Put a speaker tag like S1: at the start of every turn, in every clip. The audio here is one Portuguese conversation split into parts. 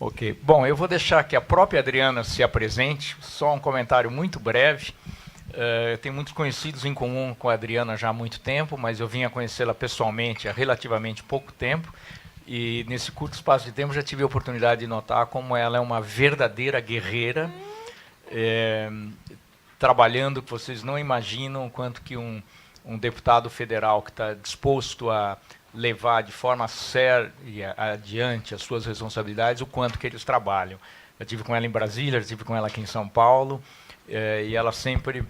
S1: Ok. Bom, eu vou deixar que a própria Adriana se apresente, só um comentário muito breve. Eu tenho muitos conhecidos em comum com a Adriana já há muito tempo, mas eu vim a conhecê-la pessoalmente há relativamente pouco tempo. E nesse curto espaço de tempo já tive a oportunidade de notar como ela é uma verdadeira guerreira, trabalhando que vocês não imaginam quanto que um deputado federal que está disposto a levar de forma séria adiante as suas responsabilidades, o quanto que eles trabalham. Eu tive com ela em Brasília, eu tive com ela aqui em São Paulo, e ela sempre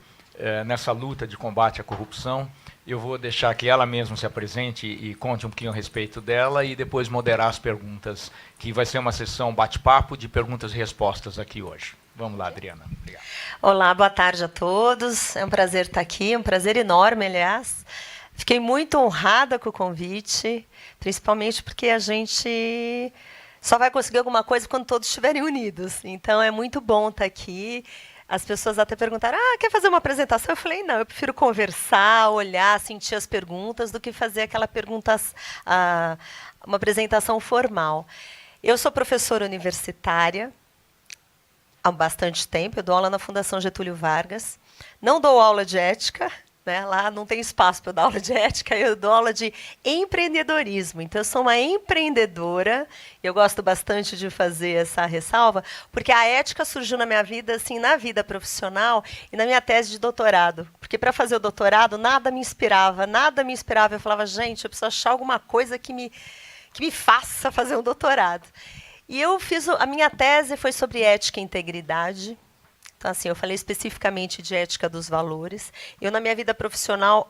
S1: nessa luta de combate à corrupção. Eu vou deixar que ela mesma se apresente e conte um pouquinho a respeito dela e depois moderar as perguntas, que vai ser uma sessão bate-papo de perguntas e respostas aqui hoje. Vamos lá, Adriana. Obrigado.
S2: Olá, boa tarde a todos. É um prazer estar aqui, um prazer enorme, aliás. Fiquei muito honrada com o convite, principalmente porque a gente só vai conseguir alguma coisa quando todos estiverem unidos. Então, é muito bom estar aqui. As pessoas até perguntaram, quer fazer uma apresentação? Eu falei, não, eu prefiro conversar, olhar, sentir as perguntas, do que fazer aquela pergunta, uma apresentação formal. Eu sou professora universitária há bastante tempo, eu dou aula na Fundação Getúlio Vargas. Não dou aula de ética, né? Lá não tem espaço para eu dar aula de ética, eu dou aula de empreendedorismo. Então, eu sou uma empreendedora, eu gosto bastante de fazer essa ressalva, porque a ética surgiu na minha vida, assim, na vida profissional e na minha tese de doutorado. Porque para fazer o doutorado, nada me inspirava. Eu falava, gente, eu preciso achar alguma coisa que me faça fazer um doutorado. E eu fiz, a minha tese foi sobre ética e integridade. Então, assim, eu falei especificamente de ética dos valores. Eu, na minha vida profissional,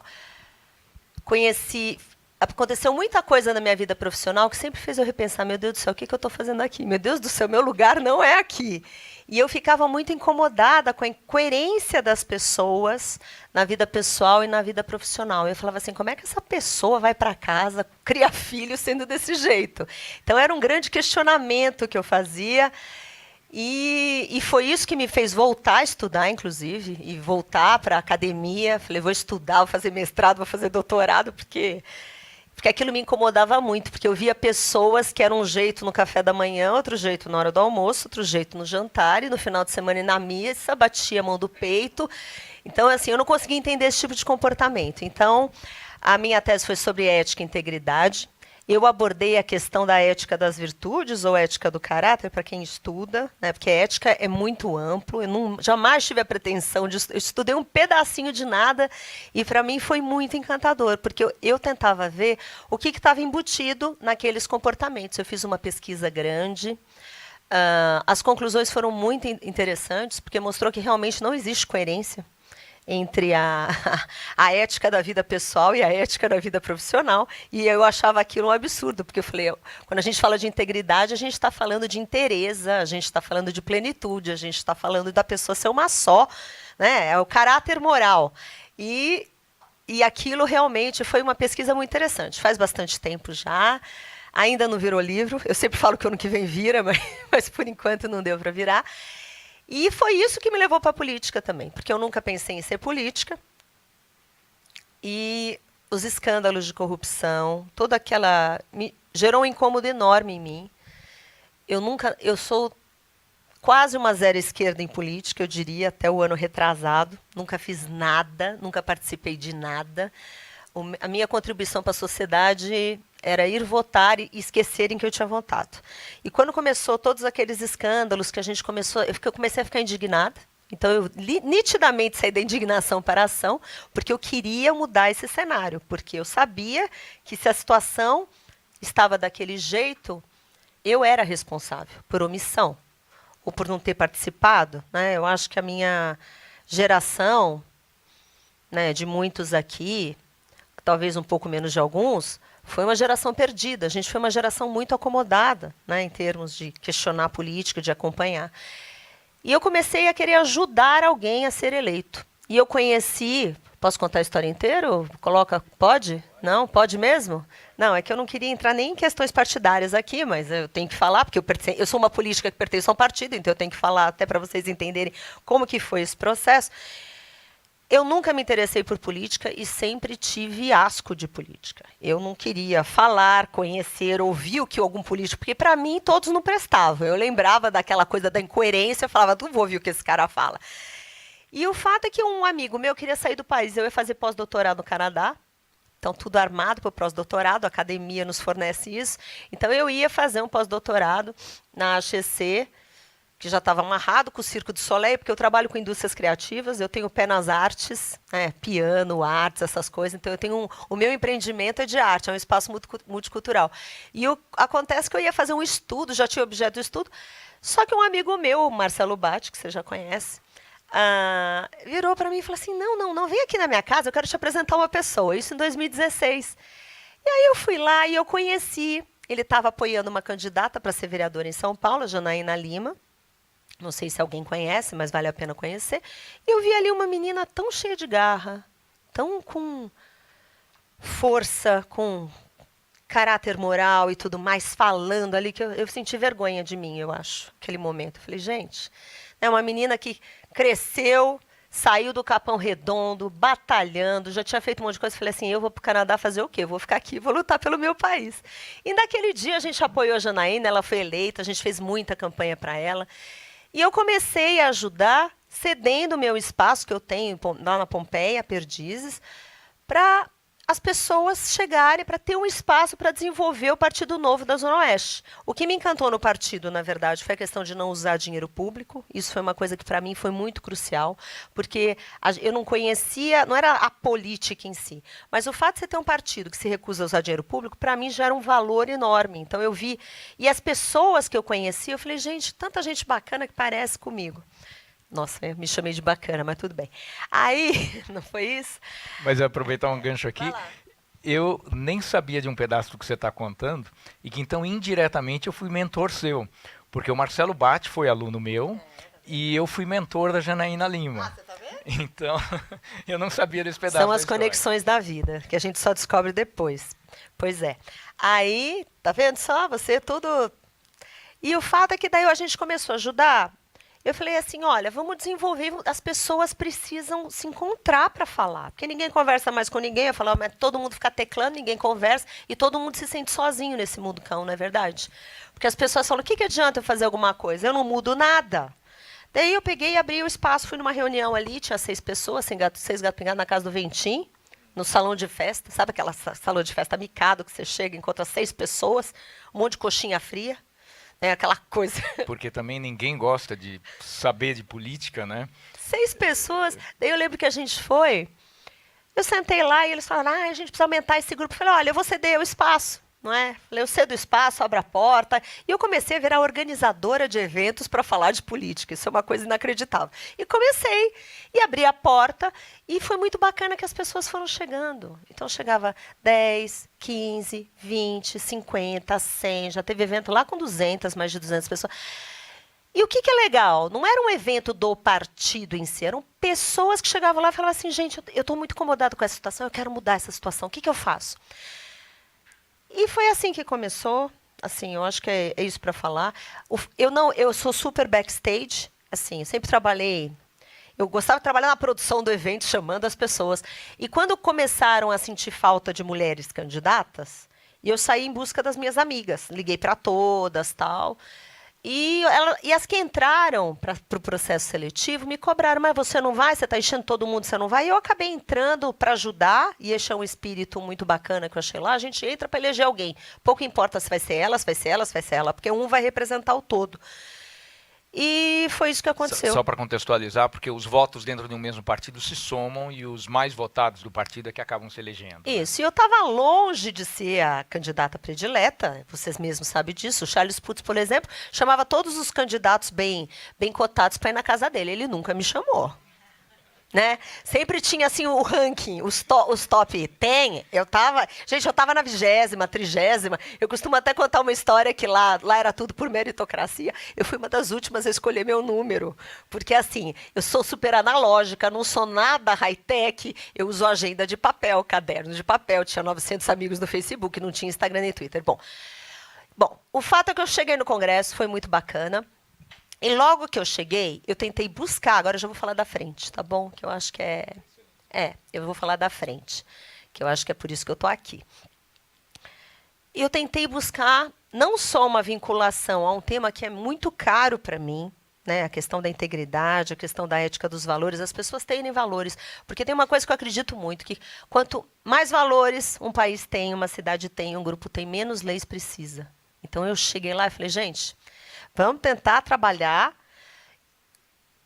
S2: aconteceu muita coisa na minha vida profissional que sempre fez eu repensar, meu Deus do céu, o que eu estou fazendo aqui? Meu Deus do céu, meu lugar não é aqui. E eu ficava muito incomodada com a incoerência das pessoas na vida pessoal e na vida profissional. Eu falava assim, como é que essa pessoa vai para casa, cria filho sendo desse jeito? Então, era um grande questionamento que eu fazia. E foi isso que me fez voltar a estudar, inclusive, e voltar para a academia. Falei, vou estudar, vou fazer mestrado, vou fazer doutorado, porque aquilo me incomodava muito, porque eu via pessoas que eram um jeito no café da manhã, outro jeito na hora do almoço, outro jeito no jantar, e no final de semana e na missa, batia a mão do peito. Então, assim, eu não conseguia entender esse tipo de comportamento. Então, a minha tese foi sobre ética e integridade. Eu abordei a questão da ética das virtudes ou ética do caráter, para quem estuda, né, porque a ética é muito amplo. Eu jamais tive a pretensão de... Eu estudei um pedacinho de nada e, para mim, foi muito encantador, porque eu tentava ver o que estava embutido naqueles comportamentos. Eu fiz uma pesquisa grande. As conclusões foram muito interessantes, porque mostrou que realmente não existe coerência entre a ética da vida pessoal e a ética da vida profissional, e eu achava aquilo um absurdo, porque eu falei, quando a gente fala de integridade, a gente está falando de inteireza, a gente está falando de plenitude, a gente está falando da pessoa ser uma só, né? É o caráter moral. E aquilo realmente foi uma pesquisa muito interessante. Faz bastante tempo já, ainda não virou livro, eu sempre falo que ano que vem vira, mas por enquanto não deu para virar. E foi isso que me levou para a política também, porque eu nunca pensei em ser política. E os escândalos de corrupção, toda aquela... gerou um incômodo enorme em mim. Eu sou quase uma zero esquerda em política, eu diria, até o ano retrasado. Nunca fiz nada, nunca participei de nada. A minha contribuição para a sociedade era ir votar e esquecerem que eu tinha votado. E quando começou todos aqueles escândalos que a gente começou, eu comecei a ficar indignada. Então, eu nitidamente saí da indignação para a ação, porque eu queria mudar esse cenário, porque eu sabia que se a situação estava daquele jeito, eu era responsável por omissão, ou por não ter participado, né? Eu acho que a minha geração, né, de muitos aqui, talvez um pouco menos de alguns, foi uma geração perdida. A gente foi uma geração muito acomodada, né, em termos de questionar a política, de acompanhar. E eu comecei a querer ajudar alguém a ser eleito. E eu conheci... Posso contar a história inteira? Pode? Não? Pode mesmo? Não, é que eu não queria entrar nem em questões partidárias aqui, mas eu tenho que falar, porque eu sou uma política que pertence a um partido, então eu tenho que falar até para vocês entenderem como que foi esse processo. eu nunca me interessei por política e sempre tive asco de política. Eu não queria falar, conhecer, ouvir o que algum político... Porque, para mim, todos não prestavam. Eu lembrava daquela coisa da incoerência, eu falava, não vou ouvir o que esse cara fala. E o fato é que um amigo meu queria sair do país. Eu ia fazer pós-doutorado no Canadá. Então, tudo armado para o pós-doutorado. A academia nos fornece isso. Então, eu ia fazer um pós-doutorado na HEC, que já estava amarrado com o Circo du Soleil, porque eu trabalho com indústrias criativas, eu tenho pé nas artes, né, piano, artes, essas coisas. Então, eu tenho o meu empreendimento é de arte, é um espaço multicultural. E acontece que eu ia fazer um estudo, já tinha objeto de estudo, só que um amigo meu, o Marcelo Batti, que você já conhece, virou para mim e falou assim, não, vem aqui na minha casa, eu quero te apresentar uma pessoa. Isso em 2016. E aí eu fui lá e eu conheci, ele estava apoiando uma candidata para ser vereadora em São Paulo, a Janaína Lima. Não sei se alguém conhece, mas vale a pena conhecer. E eu vi ali uma menina tão cheia de garra, tão com força, com caráter moral e tudo mais, falando ali, que eu senti vergonha de mim, eu acho, aquele momento. Eu falei, gente, é uma menina que cresceu, saiu do Capão Redondo, batalhando, já tinha feito um monte de coisa. Falei assim, eu vou para o Canadá fazer o quê? Vou ficar aqui, vou lutar pelo meu país. E naquele dia a gente apoiou a Janaína, ela foi eleita, a gente fez muita campanha para ela. E eu comecei a ajudar, cedendo o meu espaço, que eu tenho lá na Pompeia, Perdizes, para as pessoas chegarem, para ter um espaço para desenvolver o Partido Novo da Zona Oeste. O que me encantou no partido, na verdade, foi a questão de não usar dinheiro público. Isso foi uma coisa que, para mim, foi muito crucial, porque eu não conhecia, não era a política em si, mas o fato de você ter um partido que se recusa a usar dinheiro público, para mim, já era um valor enorme. Então, eu vi, e as pessoas que eu conheci, eu falei, gente, tanta gente bacana que parece comigo. Nossa, eu me chamei de bacana, mas tudo bem. Aí, não foi isso?
S1: Mas aproveitar um gancho aqui, eu nem sabia de um pedaço do que você está contando, e que então, indiretamente, eu fui mentor seu. Porque o Marcelo Batti foi aluno meu, e eu fui mentor da Janaína Lima.
S2: Você tá vendo?
S1: Então, eu não sabia desse pedaço.
S2: São as conexões da vida, que a gente só descobre depois. Pois é. Aí, tá vendo só? Você tudo... E o fato é que daí a gente começou a ajudar. Eu falei assim, olha, vamos desenvolver, as pessoas precisam se encontrar para falar, porque ninguém conversa mais com ninguém, eu falo, mas todo mundo fica teclando, ninguém conversa, e todo mundo se sente sozinho nesse mundo cão, não é verdade? Porque as pessoas falam, o que adianta eu fazer alguma coisa? Eu não mudo nada. Daí eu peguei e abri o espaço, fui numa reunião ali, tinha 6 pessoas, 6 gatos pingados na casa do Ventim, no salão de festa, sabe aquela salão de festa micado, que você chega e encontra 6 pessoas, um monte de coxinha fria, aquela coisa.
S1: Porque também ninguém gosta de saber de política, né?
S2: 6 pessoas. Daí eu lembro que a gente foi. Eu sentei lá e eles falaram, a gente precisa aumentar esse grupo. Eu falei, olha, eu vou ceder o espaço, não é? Falei, eu cedo o espaço, abro a porta. E eu comecei a virar organizadora de eventos para falar de política. Isso é uma coisa inacreditável. E comecei, e abri a porta, e foi muito bacana que as pessoas foram chegando. Então, chegava 10, 15, 20, 50, 100. Já teve evento lá com 200, mais de 200 pessoas. E o que é legal? Não era um evento do partido em si, eram pessoas que chegavam lá e falavam assim, gente, eu estou muito incomodado com essa situação, eu quero mudar essa situação, o que eu faço? E foi assim que começou, assim, eu acho que é isso para falar. Eu sou super backstage, assim, eu sempre trabalhei, eu gostava de trabalhar na produção do evento, chamando as pessoas. E quando começaram a sentir falta de mulheres candidatas, eu saí em busca das minhas amigas, liguei para todas, tal. E as que entraram para o processo seletivo me cobraram, mas você não vai, você está enchendo todo mundo, você não vai. E eu acabei entrando para ajudar, e esse é um espírito muito bacana que eu achei lá, a gente entra para eleger alguém. Pouco importa se vai ser ela, se vai ser ela, se vai ser ela, porque um vai representar o todo. E foi isso que aconteceu.
S1: Só para contextualizar, porque os votos dentro de um mesmo partido se somam e os mais votados do partido é que acabam se elegendo.
S2: Isso, e eu estava longe de ser a candidata predileta, vocês mesmos sabem disso. O Charles Putz, por exemplo, chamava todos os candidatos bem cotados para ir na casa dele. Ele nunca me chamou. Né? Sempre tinha assim o ranking, os top 10. Eu estava na 20ª, 30ª. Eu costumo até contar uma história que lá era tudo por meritocracia. Eu fui uma das últimas a escolher meu número, porque assim, eu sou super analógica, não sou nada high-tech. Eu uso agenda de papel, caderno de papel. Tinha 900 amigos no Facebook, não tinha Instagram nem Twitter. Bom, o fato é que eu cheguei no Congresso, foi muito bacana. E logo que eu cheguei, eu tentei buscar, agora eu já vou falar da frente, tá bom? Que eu acho que é Eu vou falar da frente, que eu acho que é por isso que eu estou aqui. Eu tentei buscar não só uma vinculação a um tema que é muito caro para mim, né, a questão da integridade, a questão da ética dos valores, as pessoas terem valores. Porque tem uma coisa que eu acredito muito, que quanto mais valores um país tem, uma cidade tem, um grupo tem, menos leis precisa. Então eu cheguei lá e falei, gente, vamos tentar trabalhar.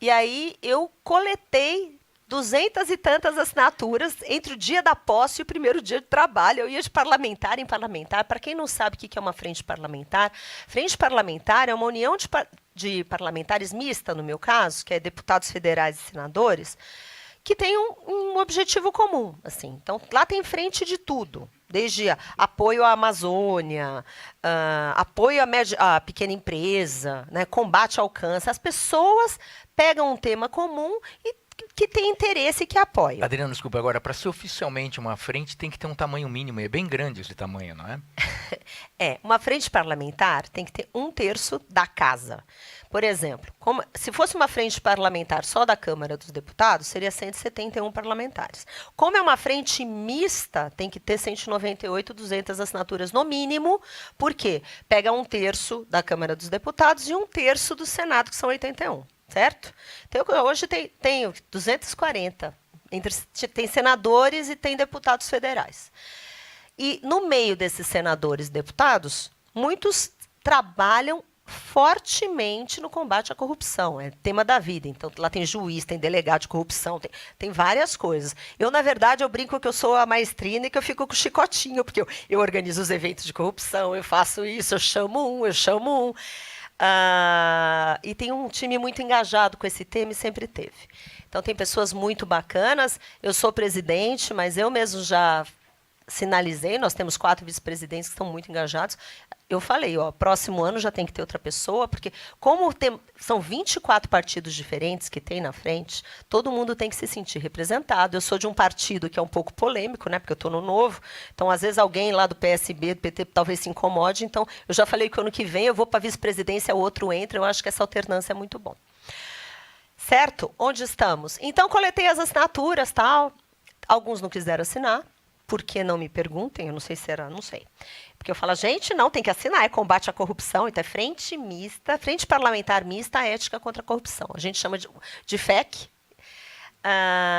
S2: E aí eu coletei 200 e tantas assinaturas entre o dia da posse e o primeiro dia de trabalho. Eu ia de parlamentar em parlamentar. Para quem não sabe o que é uma frente parlamentar é uma união de parlamentares mista, no meu caso, que é deputados federais e senadores, que tem um objetivo comum. Assim. Então, lá tem frente de tudo, desde apoio à Amazônia, apoio à pequena empresa, né, combate ao câncer. As pessoas pegam um tema comum e que tem interesse e que apoia.
S1: Adriana, desculpa, agora, para ser oficialmente uma frente, tem que ter um tamanho mínimo, e é bem grande esse tamanho, não é?
S2: Uma frente parlamentar tem que ter 1/3 da casa. Por exemplo, se fosse uma frente parlamentar só da Câmara dos Deputados, seria 171 parlamentares. Como é uma frente mista, tem que ter 198, 200 assinaturas no mínimo, porque pega 1/3 da Câmara dos Deputados e 1/3 do Senado, que são 81. Certo? Então, hoje tenho 240. Tem senadores e tem deputados federais. E, no meio desses senadores e deputados, muitos trabalham fortemente no combate à corrupção. É tema da vida. Então, lá tem juiz, tem delegado de corrupção, tem várias coisas. Eu, na verdade, eu brinco que eu sou a maestrina e que eu fico com o chicotinho, porque eu organizo os eventos de corrupção, eu faço isso, eu chamo um. E tem um time muito engajado com esse tema e sempre teve. Então, tem pessoas muito bacanas. Eu sou presidente, mas eu mesmo já sinalizei, nós temos 4 vice-presidentes que estão muito engajados. Eu falei, próximo ano já tem que ter outra pessoa, porque como são 24 partidos diferentes que tem na frente, todo mundo tem que se sentir representado. Eu sou de um partido que é um pouco polêmico, né, porque eu estou no Novo, então às vezes alguém lá do PSB, do PT, talvez se incomode, então eu já falei que ano que vem eu vou para a vice-presidência, o outro entra, eu acho que essa alternância é muito bom. Certo? Onde estamos? Então, coletei as assinaturas, tal. Alguns não quiseram assinar. Por que não me perguntem? Eu não sei se era, não sei. Porque eu falo, gente, não, tem que assinar, é combate à corrupção, então é frente mista, frente parlamentar mista, ética contra a corrupção. A gente chama de FEC.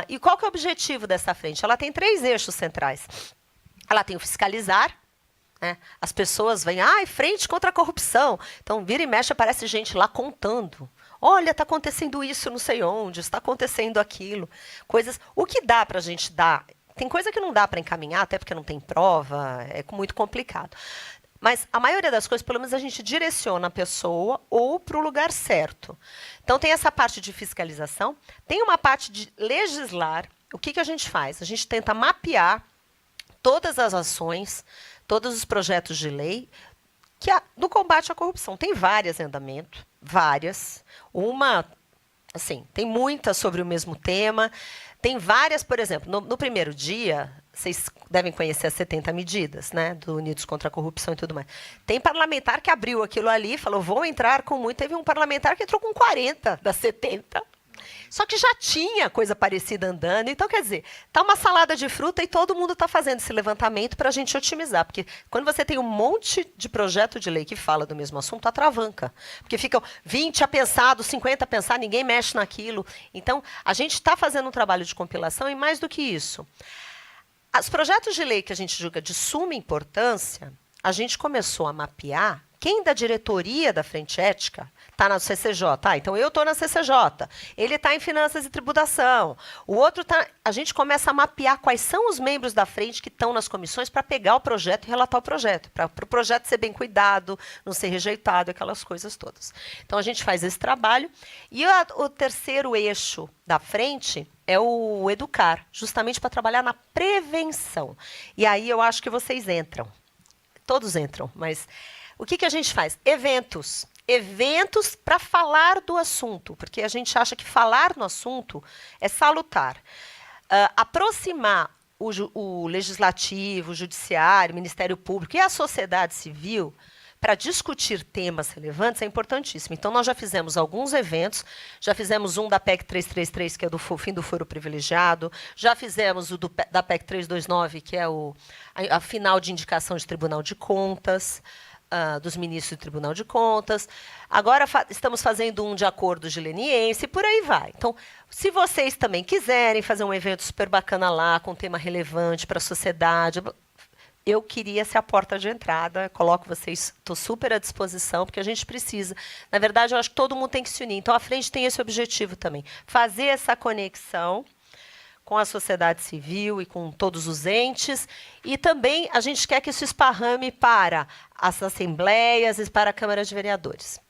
S2: E qual que é o objetivo dessa frente? Ela tem 3 eixos centrais. Ela tem o fiscalizar, né? As pessoas vêm, frente contra a corrupção. Então, vira e mexe, aparece gente lá contando. Olha, está acontecendo isso não sei onde, está acontecendo aquilo. Coisas. O que dá para a gente dar? Tem coisa que não dá para encaminhar, até porque não tem prova, é muito complicado. Mas a maioria das coisas, pelo menos, a gente direciona a pessoa ou para o lugar certo. Então, tem essa parte de fiscalização, tem uma parte de legislar. O que a gente faz? A gente tenta mapear todas as ações, todos os projetos de lei do combate à corrupção. Tem várias em andamento, várias. Tem muitas sobre o mesmo tema. Tem várias, por exemplo, no primeiro dia, vocês devem conhecer as 70 medidas, né, do Unidos contra a Corrupção e tudo mais. Tem parlamentar que abriu aquilo ali e falou, vou entrar com muito. Teve um parlamentar que entrou com 40 das 70. Só que já tinha coisa parecida andando. Então, quer dizer, está uma salada de fruta e todo mundo está fazendo esse levantamento para a gente otimizar. Porque quando você tem um monte de projeto de lei que fala do mesmo assunto, atravanca. Porque ficam 20 a pensar, 50 a pensar, ninguém mexe naquilo. Então, a gente está fazendo um trabalho de compilação e mais do que isso. Os projetos de lei que a gente julga de suma importância, a gente começou a mapear quem da diretoria da Frente Ética está na CCJ. Então, eu estou na CCJ. Ele está em Finanças e Tributação. O outro está... A gente começa a mapear quais são os membros da frente que estão nas comissões para pegar o projeto e relatar o projeto. Para o projeto ser bem cuidado, não ser rejeitado, aquelas coisas todas. Então, a gente faz esse trabalho. E o terceiro eixo da frente é o educar, justamente para trabalhar na prevenção. E aí eu acho que vocês entram. Todos entram, mas... O que a gente faz? Eventos. Eventos para falar do assunto, porque a gente acha que falar no assunto é salutar. Aproximar o legislativo, o judiciário, o Ministério Público e a sociedade civil para discutir temas relevantes é importantíssimo. Então, nós já fizemos alguns eventos, já fizemos um da PEC 333, que é do fim do foro privilegiado, já fizemos o da PEC 329, que é a final de indicação de Tribunal de Contas, dos ministros do Tribunal de Contas. Agora estamos fazendo um de acordo de leniência e por aí vai. Então, se vocês também quiserem fazer um evento super bacana lá, com um tema relevante para a sociedade, eu queria ser a porta de entrada, coloco vocês, estou super à disposição, porque a gente precisa. Na verdade, eu acho que todo mundo tem que se unir. Então, a frente tem esse objetivo também, fazer essa conexão com a sociedade civil e com todos os entes, e também a gente quer que isso esparrame para as assembleias e para a Câmara de Vereadores.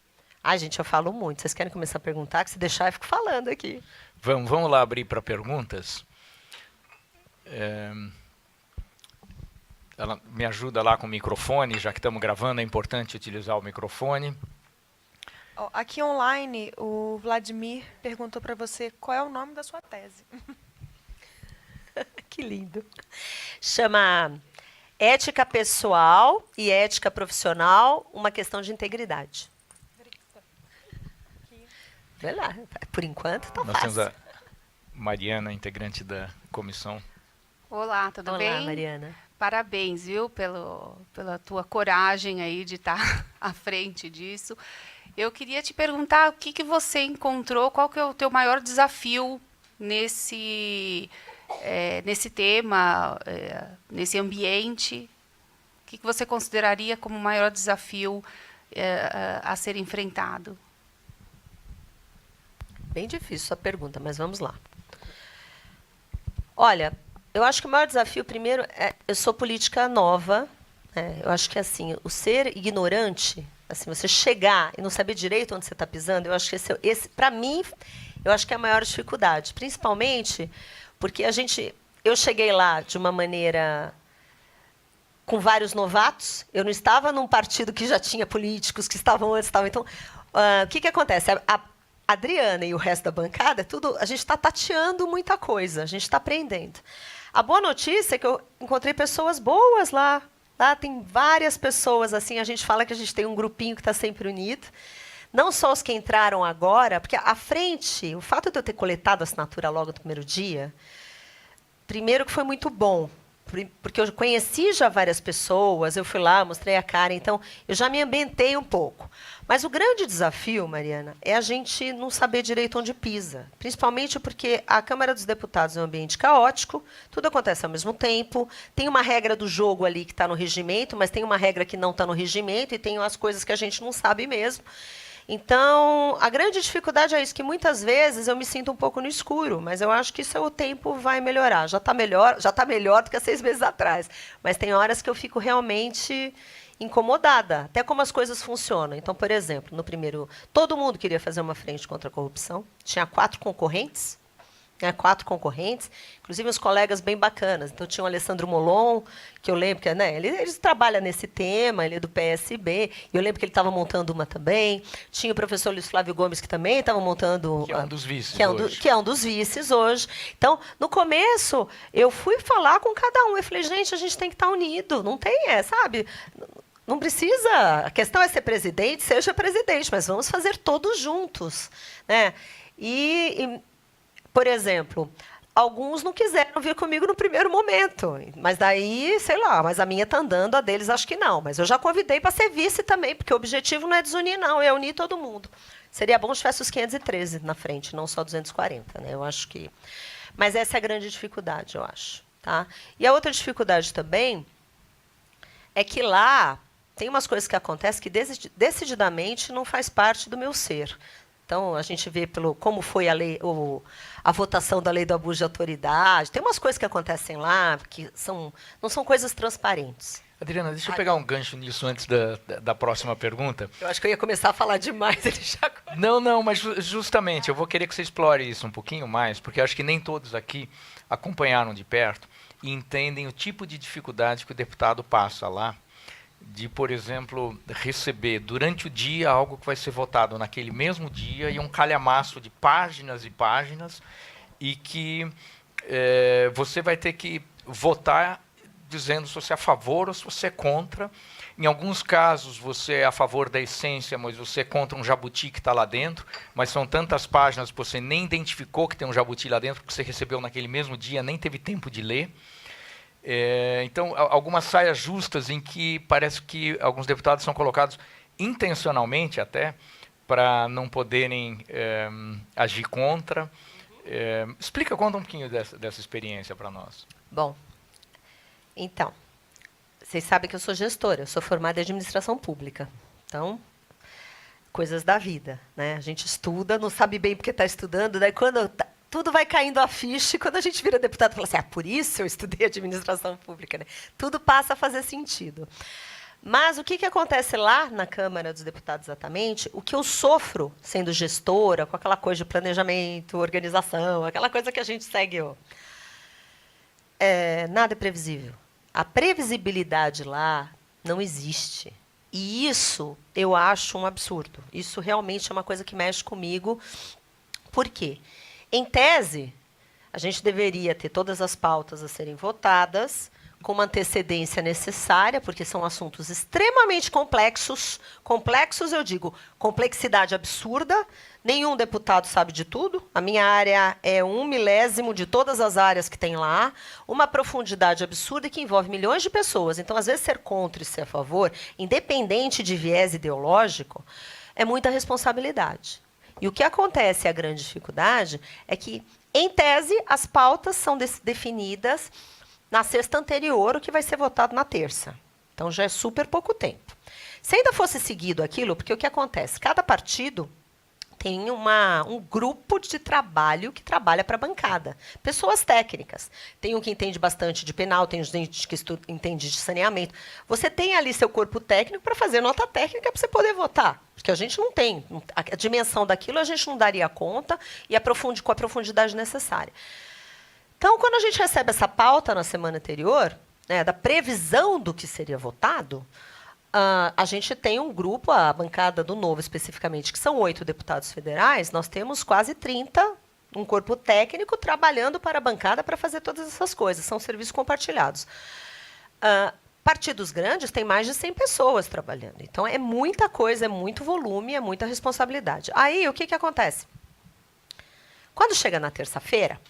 S2: Ai, gente, eu falo muito. Vocês querem começar a perguntar? Que se deixar, eu fico falando aqui.
S1: Vamos lá abrir para perguntas. Ela me ajuda lá com o microfone, já que estamos gravando, é importante utilizar o microfone.
S3: Aqui online, o Vladimir perguntou para você qual é o nome da sua tese.
S2: Que lindo. Chama Ética Pessoal e Ética Profissional, uma questão de integridade. Vê lá, por enquanto está fácil.
S1: Nós temos a Mariana, integrante da comissão.
S4: Olá, tudo bem?
S2: Olá, Mariana.
S4: Parabéns, viu, pela tua coragem aí de estar à frente disso. Eu queria te perguntar o que você encontrou, qual que é o teu maior desafio nesse tema, nesse ambiente? O que você consideraria como o maior desafio a ser enfrentado?
S2: Bem difícil a pergunta, mas vamos lá. Olha, eu acho que o maior desafio, primeiro, eu sou política nova. Eu acho que assim, o ser ignorante, assim, você chegar e não saber direito onde você está pisando, eu acho que esse para mim, eu acho que é a maior dificuldade, principalmente porque eu cheguei lá de uma maneira com vários novatos. Eu não estava num partido que já tinha políticos que estavam antes, então, o que acontece? A Adriana e o resto da bancada, a gente está tateando muita coisa, a gente está aprendendo. A boa notícia é que eu encontrei pessoas boas lá. Lá tem várias pessoas, assim, a gente fala que a gente tem um grupinho que está sempre unido. Não só os que entraram agora, porque à frente, o fato de eu ter coletado a assinatura logo no primeiro dia, primeiro que foi muito bom, porque eu conheci já várias pessoas, eu fui lá, mostrei a cara, então eu já me ambientei um pouco. Mas o grande desafio, Mariana, é a gente não saber direito onde pisa. Principalmente porque a Câmara dos Deputados é um ambiente caótico, tudo acontece ao mesmo tempo, tem uma regra do jogo ali que está no regimento, mas tem uma regra que não está no regimento, e tem as coisas que a gente não sabe mesmo. Então, a grande dificuldade é isso, que muitas vezes eu me sinto um pouco no escuro, mas eu acho que isso o tempo vai melhorar. Já está melhor do que há 6 meses atrás, mas tem horas que eu fico realmente incomodada, até como as coisas funcionam. Então, por exemplo, no primeiro, todo mundo queria fazer uma frente contra a corrupção, tinha 4 concorrentes, inclusive uns colegas bem bacanas. Então, tinha o Alessandro Molon, que eu lembro que ele trabalha nesse tema, ele é do PSB, e eu lembro que ele estava montando uma também. Tinha o professor Luiz Flávio Gomes, que também estava montando...
S1: Que é um dos vices
S2: hoje. Que é um dos vices hoje. Então, no começo, eu fui falar com cada um. Eu falei, gente, a gente tem que estar unido, não tem, sabe? Não precisa... A questão é ser presidente, seja presidente, mas vamos fazer todos juntos, né? Por exemplo, alguns não quiseram vir comigo no primeiro momento, mas daí, sei lá, mas a minha está andando, a deles acho que não. Mas eu já convidei para ser vice também, porque o objetivo não é desunir, não, é unir todo mundo. Seria bom se tivesse os 513 na frente, não só 240, né? Eu acho que... Mas essa é a grande dificuldade, eu acho. Tá? E a outra dificuldade também é que lá tem umas coisas que acontecem que decididamente não faz parte do meu ser. Então, a gente vê como foi a votação da lei do abuso de autoridade. Tem umas coisas que acontecem lá que não são coisas transparentes.
S1: Adriana, deixa eu pegar um gancho nisso antes da próxima pergunta.
S2: Eu acho que eu ia começar a falar demais. Ele já...
S1: Não, mas justamente, eu vou querer que você explore isso um pouquinho mais, porque acho que nem todos aqui acompanharam de perto e entendem o tipo de dificuldade que o deputado passa lá, de, por exemplo, receber durante o dia algo que vai ser votado naquele mesmo dia e um calhamaço de páginas e páginas, e que você vai ter que votar dizendo se você é a favor ou se você é contra. Em alguns casos, você é a favor da essência, mas você é contra um jabuti que está lá dentro, mas são tantas páginas que você nem identificou que tem um jabuti lá dentro, porque você recebeu naquele mesmo dia, nem teve tempo de ler. Então, algumas saias justas em que parece que alguns deputados são colocados intencionalmente até, para não poderem agir contra. Conta um pouquinho dessa experiência para nós.
S2: Bom, então, vocês sabem que eu sou gestora, eu sou formada em administração pública. Então, coisas da vida, né? A gente estuda, não sabe bem porque está estudando, daí quando tudo vai caindo a ficha, e quando a gente vira deputado, fala assim, por isso eu estudei administração pública, né? Tudo passa a fazer sentido. Mas o que acontece lá na Câmara dos Deputados exatamente? O que eu sofro sendo gestora, com aquela coisa de planejamento, organização, aquela coisa que a gente segue, nada é previsível. A previsibilidade lá não existe. E isso eu acho um absurdo. Isso realmente é uma coisa que mexe comigo. Por quê? Em tese, a gente deveria ter todas as pautas a serem votadas com uma antecedência necessária, porque são assuntos extremamente complexos. Complexos, eu digo, complexidade absurda. Nenhum deputado sabe de tudo. A minha área é 1/1000 de todas as áreas que tem lá. Uma profundidade absurda que envolve milhões de pessoas. Então, às vezes, ser contra e ser a favor, independente de viés ideológico, é muita responsabilidade. E o que acontece, a grande dificuldade, é que, em tese, as pautas são definidas na sexta anterior, o que vai ser votado na terça. Então, já é super pouco tempo. Se ainda fosse seguido aquilo, porque o que acontece? Cada partido tem um grupo de trabalho que trabalha para a bancada. Pessoas técnicas. Tem um que entende bastante de penal, tem gente que entende de saneamento. Você tem ali seu corpo técnico para fazer nota técnica para você poder votar. Porque a gente não tem. A dimensão daquilo a gente não daria conta e com a profundidade necessária. Então, quando a gente recebe essa pauta na semana anterior, né, da previsão do que seria votado, a gente tem um grupo, a bancada do Novo especificamente, que são 8 deputados federais, nós temos quase 30, um corpo técnico trabalhando para a bancada para fazer todas essas coisas, são serviços compartilhados. Partidos grandes têm mais de 100 pessoas trabalhando, então é muita coisa, é muito volume, é muita responsabilidade. Aí, o que acontece? Quando chega na terça-feira,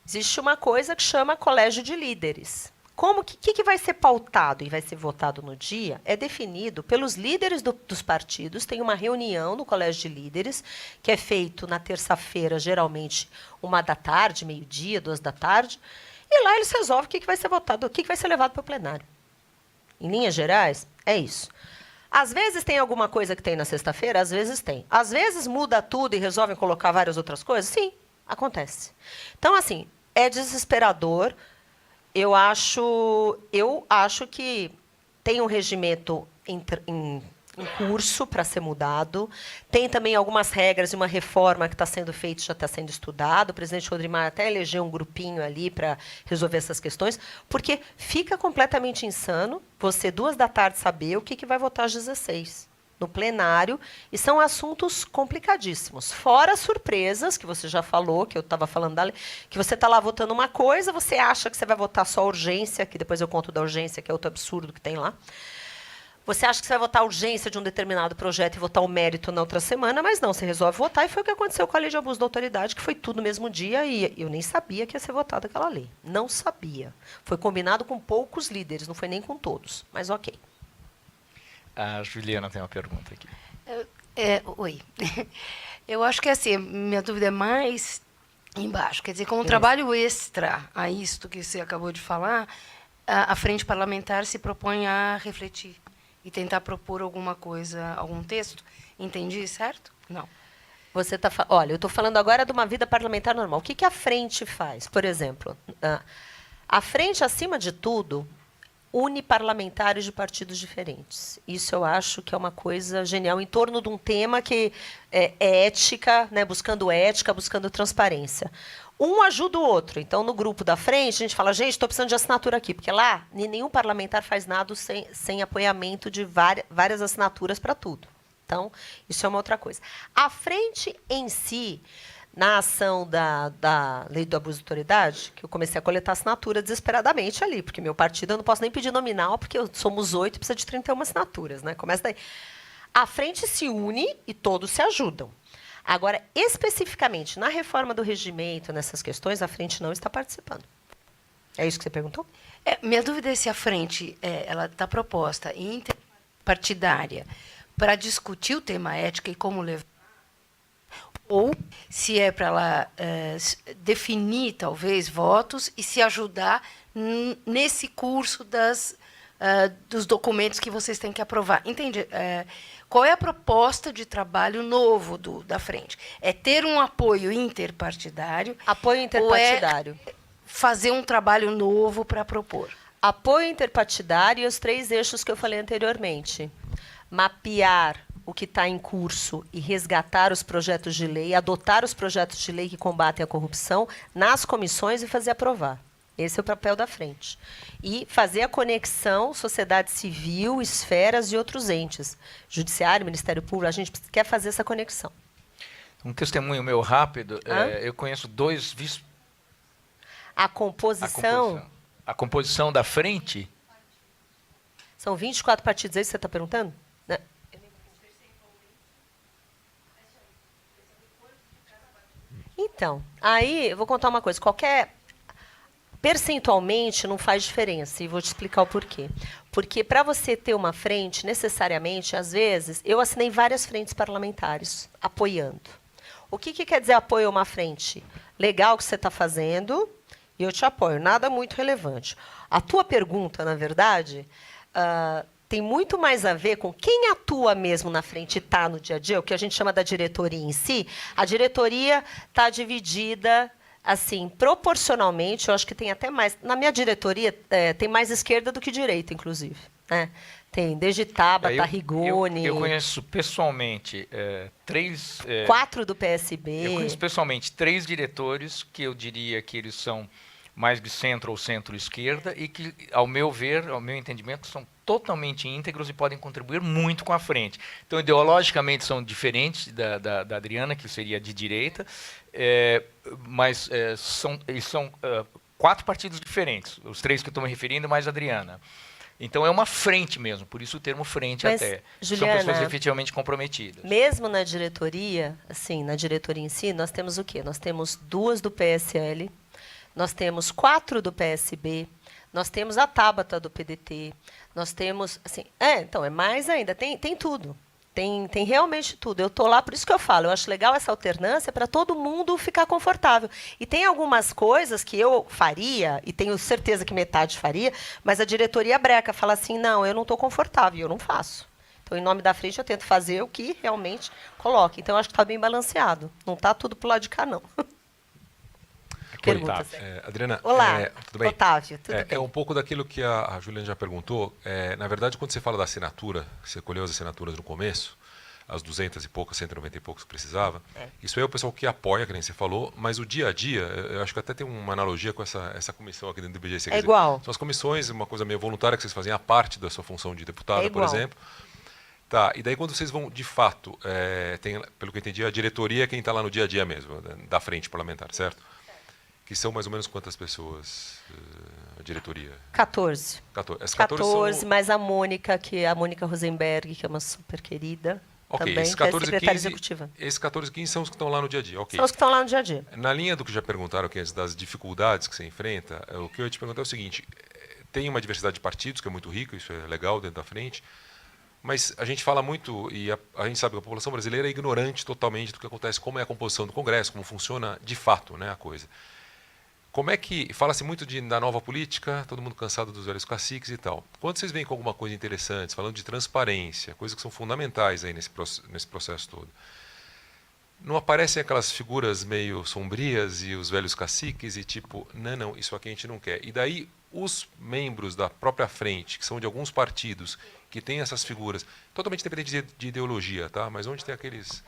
S2: existe uma coisa que chama colégio de líderes. O que vai ser pautado e vai ser votado no dia é definido pelos líderes dos partidos. Tem uma reunião no colégio de líderes, que é feito na terça-feira, geralmente 13h, meio-dia, 14h, e lá eles resolvem o que vai ser votado, o que vai ser levado para o plenário. Em linhas gerais, é isso. Às vezes tem alguma coisa que tem na sexta-feira, às vezes tem. Às vezes muda tudo e resolvem colocar várias outras coisas? Sim, acontece. Então, assim, é desesperador. Eu acho que tem um regimento em curso para ser mudado. Tem também algumas regras e uma reforma que está sendo feita, já está sendo estudado. O presidente Rodrigo até elegeu um grupinho ali para resolver essas questões, porque fica completamente insano você, 14h, saber o que vai votar às 16h. No plenário, e são assuntos complicadíssimos. Fora surpresas, que você já falou, que eu estava falando dali, que você está lá votando uma coisa, você acha que você vai votar só a urgência, que depois eu conto da urgência, que é outro absurdo que tem lá. Você acha que você vai votar a urgência de um determinado projeto e votar o mérito na outra semana, mas não, você resolve votar, e foi o que aconteceu com a lei de abuso da autoridade, que foi tudo no mesmo dia, e eu nem sabia que ia ser votada aquela lei. Não sabia. Foi combinado com poucos líderes, não foi nem com todos, mas ok.
S1: A Juliana tem uma pergunta aqui.
S5: Oi. Eu acho que assim, minha dúvida é mais embaixo. Quer dizer, com um trabalho extra a isto que você acabou de falar, a frente parlamentar se propõe a refletir e tentar propor alguma coisa, algum texto. Entendi, certo? Não.
S2: Você olha, eu estou falando agora de uma vida parlamentar normal. O que a frente faz? Por exemplo, a frente, acima de tudo, une parlamentares de partidos diferentes. Isso eu acho que é uma coisa genial, em torno de um tema que é ética, né, buscando ética, buscando transparência. Um ajuda o outro. Então, no grupo da frente, a gente fala, gente, estou precisando de assinatura aqui, porque lá nenhum parlamentar faz nada sem apoiamento de várias assinaturas para tudo. Então, isso é uma outra coisa. A frente em si na ação da lei do abuso de autoridade, que eu comecei a coletar assinatura desesperadamente ali, porque meu partido eu não posso nem pedir nominal, porque somos 8 e precisa de 31 assinaturas, né? Começa daí. A frente se une e todos se ajudam. Agora, especificamente, na reforma do regimento, nessas questões, a frente não está participando. É isso que você perguntou?
S5: Minha dúvida é se a frente ela está proposta interpartidária para discutir o tema ética e como levar, ou se é para ela definir, talvez, votos e se ajudar nesse curso dos documentos que vocês têm que aprovar. Entende? Qual é a proposta de trabalho novo da frente? É ter um apoio interpartidário?
S2: Apoio interpartidário.
S5: Ou fazer um trabalho novo para propor?
S2: Apoio interpartidário e os 3 eixos que eu falei anteriormente. Mapear o que está em curso e resgatar os projetos de lei, adotar os projetos de lei que combatem a corrupção nas comissões e fazer aprovar. Esse é o papel da frente. E fazer a conexão sociedade civil, esferas e outros entes. Judiciário, Ministério Público, a gente quer fazer essa conexão.
S1: Um testemunho meu rápido, eu conheço 2 vice...
S2: A composição...
S1: A composição da frente...
S2: São 24 partidos, é isso que você está perguntando? Né? Então, aí eu vou contar uma coisa. Percentualmente não faz diferença, e vou te explicar o porquê. Porque para você ter uma frente, necessariamente, às vezes, eu assinei várias frentes parlamentares apoiando. O que quer dizer apoio a uma frente? Legal o que você está fazendo, e eu te apoio. Nada muito relevante. A tua pergunta, na verdade, tem muito mais a ver com quem atua mesmo na frente e está no dia a dia, o que a gente chama da diretoria em si. A diretoria está dividida... Assim, proporcionalmente, eu acho que tem até mais... Na minha diretoria, tem mais esquerda do que direita, inclusive. Né? Tem desde Tabata, Rigoni...
S1: Eu conheço pessoalmente 3...
S2: 4 do PSB.
S1: Eu conheço pessoalmente 3 diretores que eu diria que eles são mais de centro ou centro-esquerda e que, ao meu ver, ao meu entendimento, são totalmente íntegros e podem contribuir muito com a frente. Então, ideologicamente, são diferentes da Adriana, que seria de direita, mas eles são 4 partidos diferentes, os 3 que eu estou me referindo, mais a Adriana. Então, é uma frente mesmo, por isso o termo frente.
S2: Mas,
S1: até.
S2: Juliana,
S1: são pessoas efetivamente comprometidas.
S2: Mesmo na diretoria, assim, na diretoria em si, nós temos o quê? Nós temos 2 do PSL, nós temos 4 do PSB, nós temos a Tabata do PDT, nós temos, assim, então, é mais ainda, tem tudo. Tem realmente tudo. Eu estou lá, por isso que eu falo, eu acho legal essa alternância para todo mundo ficar confortável. E tem algumas coisas que eu faria, e tenho certeza que metade faria, mas a diretoria breca, fala assim, não, eu não estou confortável, eu não faço. Então, em nome da frente, eu tento fazer o que realmente coloque. Então, eu acho que está bem balanceado. Não está tudo para o lado de cá, não. Pergunta.
S6: Adriana,
S2: olá,
S6: tudo bem?
S2: Otávio, tudo bem?
S6: É um pouco daquilo que a Juliana já perguntou. Na verdade, quando você fala da assinatura, você colheu as assinaturas no começo, as 200 e poucas, 190 e poucos que precisava, isso aí é o pessoal que apoia, que nem você falou, mas o dia a dia, eu acho que até tem uma analogia com essa comissão aqui dentro do BGC.
S2: É igual.
S6: São as comissões, uma coisa meio voluntária que vocês fazem a parte da sua função de deputada, por exemplo. Tá, e daí quando vocês vão, de fato, tem, pelo que eu entendi, a diretoria é quem está lá no dia a dia mesmo, da frente parlamentar, certo? Que são mais ou menos quantas pessoas, a diretoria?
S2: 14.
S6: 14 são...
S2: mais a Mônica, que é a Mônica Rosenberg, que é uma super querida.
S6: Ok,
S2: também,
S6: esses 14
S2: que é secretária executiva.
S6: Esses 14 15 são os que estão lá no dia a dia, ok.
S2: São os que estão lá no dia a dia.
S6: Na linha do que já perguntaram aqui antes, das dificuldades que você enfrenta, o que eu ia te perguntar é o seguinte, tem uma diversidade de partidos, que é muito rica, isso é legal dentro da frente, mas a gente fala muito, e a gente sabe que a população brasileira é ignorante totalmente do que acontece, como é a composição do Congresso, como funciona de fato, né, a coisa. Como é que... Fala-se muito da nova política, todo mundo cansado dos velhos caciques e tal. Quando vocês vêm com alguma coisa interessante, falando de transparência, coisas que são fundamentais aí nesse processo todo, não aparecem aquelas figuras meio sombrias e os velhos caciques e tipo, não, isso aqui a gente não quer. E daí os membros da própria frente, que são de alguns partidos, que têm essas figuras, totalmente independente de ideologia, tá? Mas onde tem aqueles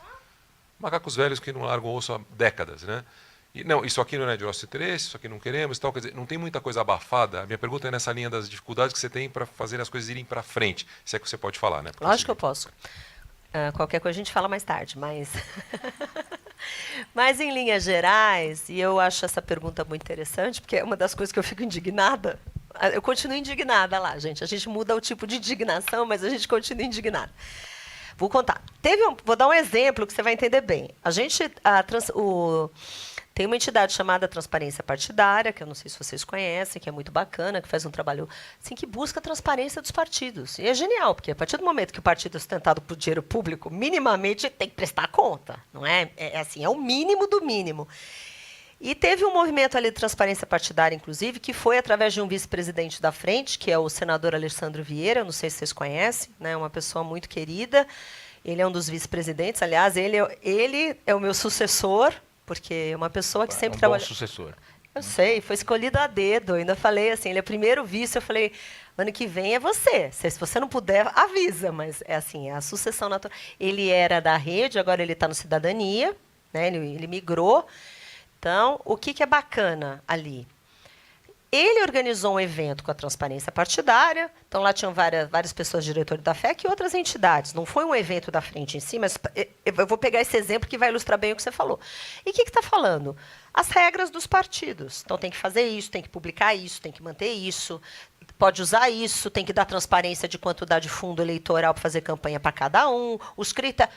S6: macacos velhos que não largam o osso há décadas, né? E, não, isso aqui não é de nosso interesse, isso aqui não queremos, tal, quer dizer, não tem muita coisa abafada. A minha pergunta é nessa linha das dificuldades que você tem para fazer as coisas irem para frente, se é que você pode falar, né?
S2: Lógico que eu posso. Qualquer coisa a gente fala mais tarde, mas... Mas, em linhas gerais, e eu acho essa pergunta muito interessante, porque é uma das coisas que eu fico indignada. Eu continuo indignada lá, gente. A gente muda o tipo de indignação, mas a gente continua indignada. Vou contar. Vou dar um exemplo que você vai entender bem. Tem uma entidade chamada Transparência Partidária, que eu não sei se vocês conhecem, que é muito bacana, que faz um trabalho assim, que busca a transparência dos partidos. E é genial, porque a partir do momento que o partido é sustentado por dinheiro público, minimamente tem que prestar conta. Não é? É o mínimo do mínimo. E teve um movimento ali de transparência partidária, inclusive, que foi através de um vice-presidente da frente, que é o senador Alexandre Vieira, não sei se vocês conhecem, né, uma pessoa muito querida. Ele é um dos vice-presidentes, aliás, ele é o meu sucessor, porque é uma pessoa que sempre trabalhou.
S1: Bom sucessor.
S2: Eu sei, foi escolhido a dedo. Eu ainda falei assim, ele é o primeiro vice. Eu falei, ano que vem é você. Se você não puder, avisa. Mas é assim, é a sucessão natural. Ele era da rede, agora ele está no Cidadania, né? Ele migrou. Então, o que é bacana ali? Ele organizou um evento com a transparência partidária. Então, lá tinham várias pessoas diretores da FEC e outras entidades. Não foi um evento da frente em si, mas eu vou pegar esse exemplo que vai ilustrar bem o que você falou. E o que está falando? As regras dos partidos. Então, tem que fazer isso, tem que publicar isso, tem que manter isso, pode usar isso, tem que dar transparência de quanto dá de fundo eleitoral para fazer campanha para cada um, os critérios.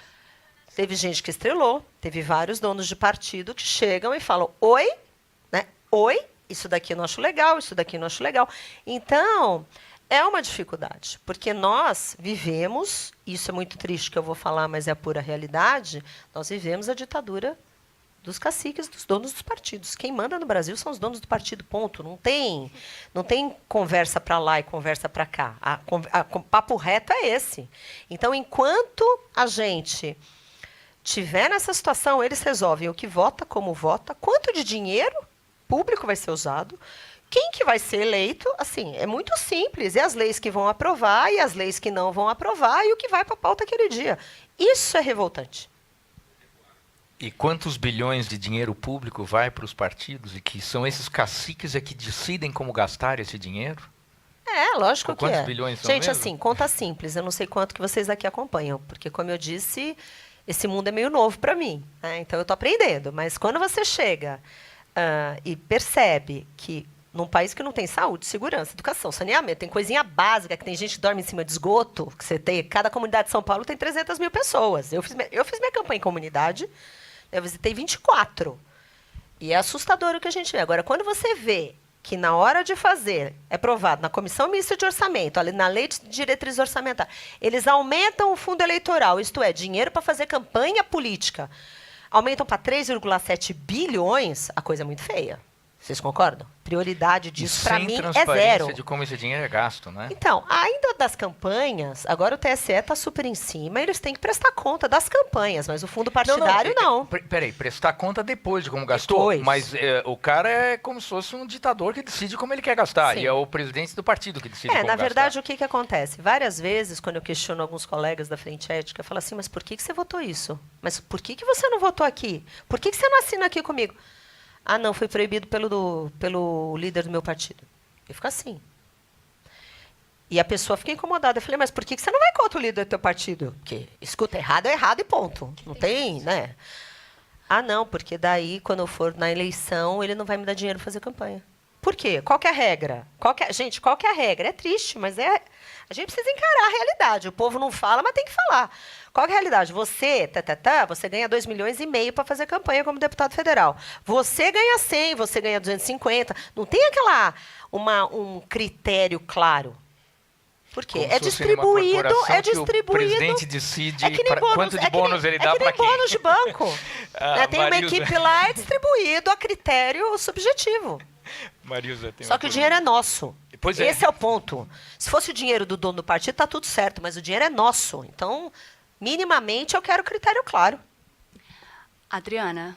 S2: Teve gente que estrelou, teve vários donos de partido que chegam e falam, oi, né? Oi, isso daqui eu não acho legal, isso daqui eu não acho legal. Então, é uma dificuldade, porque nós vivemos, isso é muito triste que eu vou falar, mas é a pura realidade, nós vivemos a ditadura dos caciques, dos donos dos partidos. Quem manda no Brasil são os donos do partido, ponto. Não tem conversa para lá e conversa para cá. O papo reto é esse. Então, enquanto a gente tiver nessa situação, eles resolvem o que vota, como vota, quanto de dinheiro público vai ser usado, quem que vai ser eleito, assim, é muito simples. E as leis que vão aprovar, e as leis que não vão aprovar, e o que vai para a pauta aquele dia. Isso é revoltante.
S1: E quantos bilhões de dinheiro público vai para os partidos? E que são esses caciques que decidem como gastar esse dinheiro?
S2: É, lógico que é.
S1: Quantos bilhões são
S2: Gente,
S1: mesmo?
S2: assim, conta simples. Eu não sei quanto que vocês aqui acompanham, porque, como eu disse, esse mundo é meio novo para mim, né? Então, eu estou aprendendo. Mas quando você chega e percebe que num país que não tem saúde, segurança, educação, saneamento, tem coisinha básica, que tem gente que dorme em cima de esgoto, que você tem, cada comunidade de São Paulo tem 300 mil pessoas. Eu fiz minha campanha em comunidade, eu visitei 24. E é assustador o que a gente vê. Agora, quando você vê que na hora de fazer, é aprovado na Comissão Mista de Orçamento, ali na Lei de Diretrizes Orçamentárias, eles aumentam o fundo eleitoral, isto é, dinheiro para fazer campanha política, aumentam para 3,7 bilhões, a coisa é muito feia. Vocês concordam? Prioridade disso, para mim, é zero.
S1: Sem transparência de como esse dinheiro é gasto, né?
S2: Então, ainda das campanhas, agora o TSE está super em cima, eles têm que prestar conta das campanhas, mas o fundo partidário não.
S1: Peraí, prestar conta depois de como gastou.
S2: Depois.
S1: Mas o cara é como se fosse um ditador que decide como ele quer gastar.
S2: Sim.
S1: E é o presidente do partido que decide como
S2: Na verdade,
S1: gastar.
S2: o que acontece? Várias vezes, quando eu questiono alguns colegas da Frente Ética, eu falo assim, mas por que você votou isso? Mas por que você não votou aqui? Por que você não assina aqui comigo? Ah, não, foi proibido pelo líder do meu partido. Eu fico assim. E a pessoa fica incomodada. Eu falei, mas por que você não vai contra o líder do teu partido? Porque escuta errado é errado e ponto. Não tem, né? Ah, não, porque daí, quando eu for na eleição, ele não vai me dar dinheiro para fazer campanha. Por quê? Qual que é a regra? Gente, qual que é a regra? É triste, mas a gente precisa encarar a realidade. O povo não fala, mas tem que falar. Qual que é a realidade? Você ganha 2,5 milhões para fazer campanha como deputado federal. Você ganha 100, você ganha 250. Não tem um critério claro. Por quê?
S1: Como
S2: É
S1: se fosse
S2: distribuído,
S1: uma corporação
S2: é distribuído.
S1: Que o presidente decide quanto de
S2: é que
S1: bônus
S2: nem,
S1: ele dá para
S2: nem
S1: quem.
S2: bônus de banco. Né? Tem uma
S1: Marilza.
S2: equipe lá, é distribuído a critério subjetivo.
S1: Marilza, tem
S2: Só
S1: uma
S2: que o
S1: pergunta.
S2: dinheiro é nosso.
S1: Pois é.
S2: Esse é o ponto. Se fosse o dinheiro do dono do partido, está tudo certo, mas o dinheiro é nosso. Então, minimamente, eu quero critério claro.
S4: Adriana,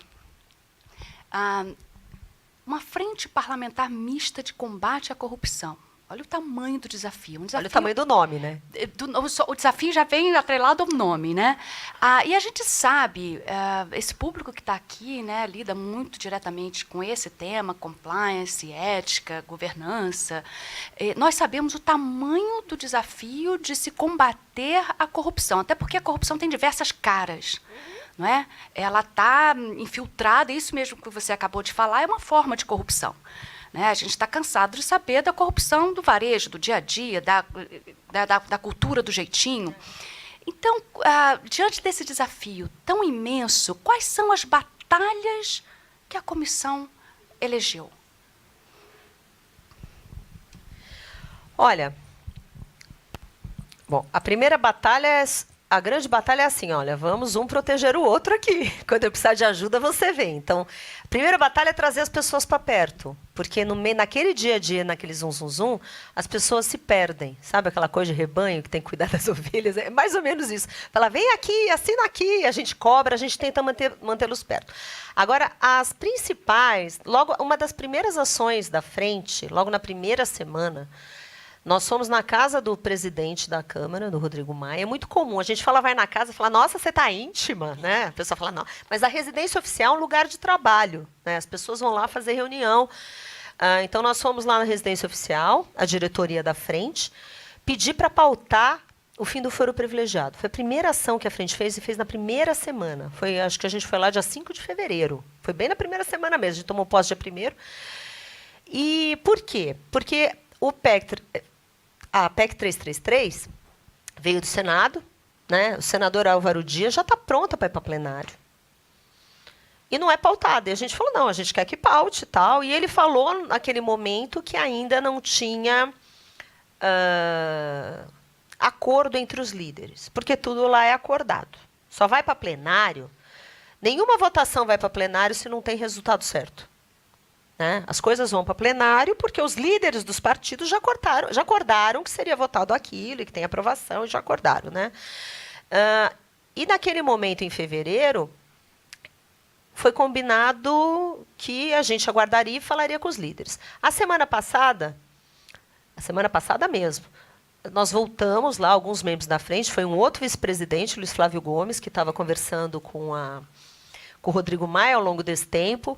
S4: uma frente parlamentar mista de combate à corrupção. Olha o tamanho do desafio.
S2: Olha o tamanho do nome, né?
S4: O desafio já vem atrelado ao nome, né? E a gente sabe, esse público que está aqui, né, lida muito diretamente com esse tema, compliance, ética, governança. Nós sabemos o tamanho do desafio de se combater a corrupção, até porque a corrupção tem diversas caras.
S7: não é? Ela está infiltrada, isso mesmo que você acabou de falar, é uma forma de corrupção. Né? A gente está cansado de saber da corrupção do varejo, do dia a dia, da cultura do jeitinho. Então, diante desse desafio tão imenso, quais são as batalhas que a comissão elegeu?
S2: Olha, bom, a primeira batalha a grande batalha é assim, olha, vamos um proteger o outro aqui. Quando eu precisar de ajuda, você vem. Então, a primeira batalha é trazer as pessoas para perto, porque naquele dia a dia, naquele zum, as pessoas se perdem. Sabe aquela coisa de rebanho que tem que cuidar das ovelhas? É mais ou menos isso. Fala, vem aqui, assina aqui, a gente cobra, a gente tenta mantê-los perto. Agora, as principais, logo, uma das primeiras ações da frente, logo na primeira semana, nós fomos na casa do presidente da Câmara, do Rodrigo Maia. É muito comum. A gente fala, vai na casa e fala, nossa, você está íntima, né? A pessoa fala, não. Mas a residência oficial é um lugar de trabalho, né? As pessoas vão lá fazer reunião. Então, nós fomos lá na residência oficial, a diretoria da frente, pedir para pautar o fim do foro privilegiado. Foi a primeira ação que a frente fez, e fez na primeira semana. Acho que a gente foi lá dia 5 de fevereiro. Foi bem na primeira semana mesmo. A gente tomou posse dia 1º. E por quê? Porque a PEC 333 veio do Senado, né? O senador Álvaro Dias já está pronta para ir para plenário. E não é pautada. E a gente falou, não, a gente quer que paute e tal. E ele falou, naquele momento, que ainda não tinha acordo entre os líderes, porque tudo lá é acordado. Só vai para plenário, nenhuma votação vai para plenário se não tem resultado certo. Né? As coisas vão para plenário porque os líderes dos partidos já acordaram que seria votado aquilo e que tem aprovação, e já acordaram. Né? E naquele momento, em fevereiro, foi combinado que a gente aguardaria e falaria com os líderes. A semana passada mesmo, nós voltamos lá, alguns membros da frente, foi um outro vice-presidente, Luiz Flávio Gomes, que estava conversando com o Rodrigo Maia ao longo desse tempo,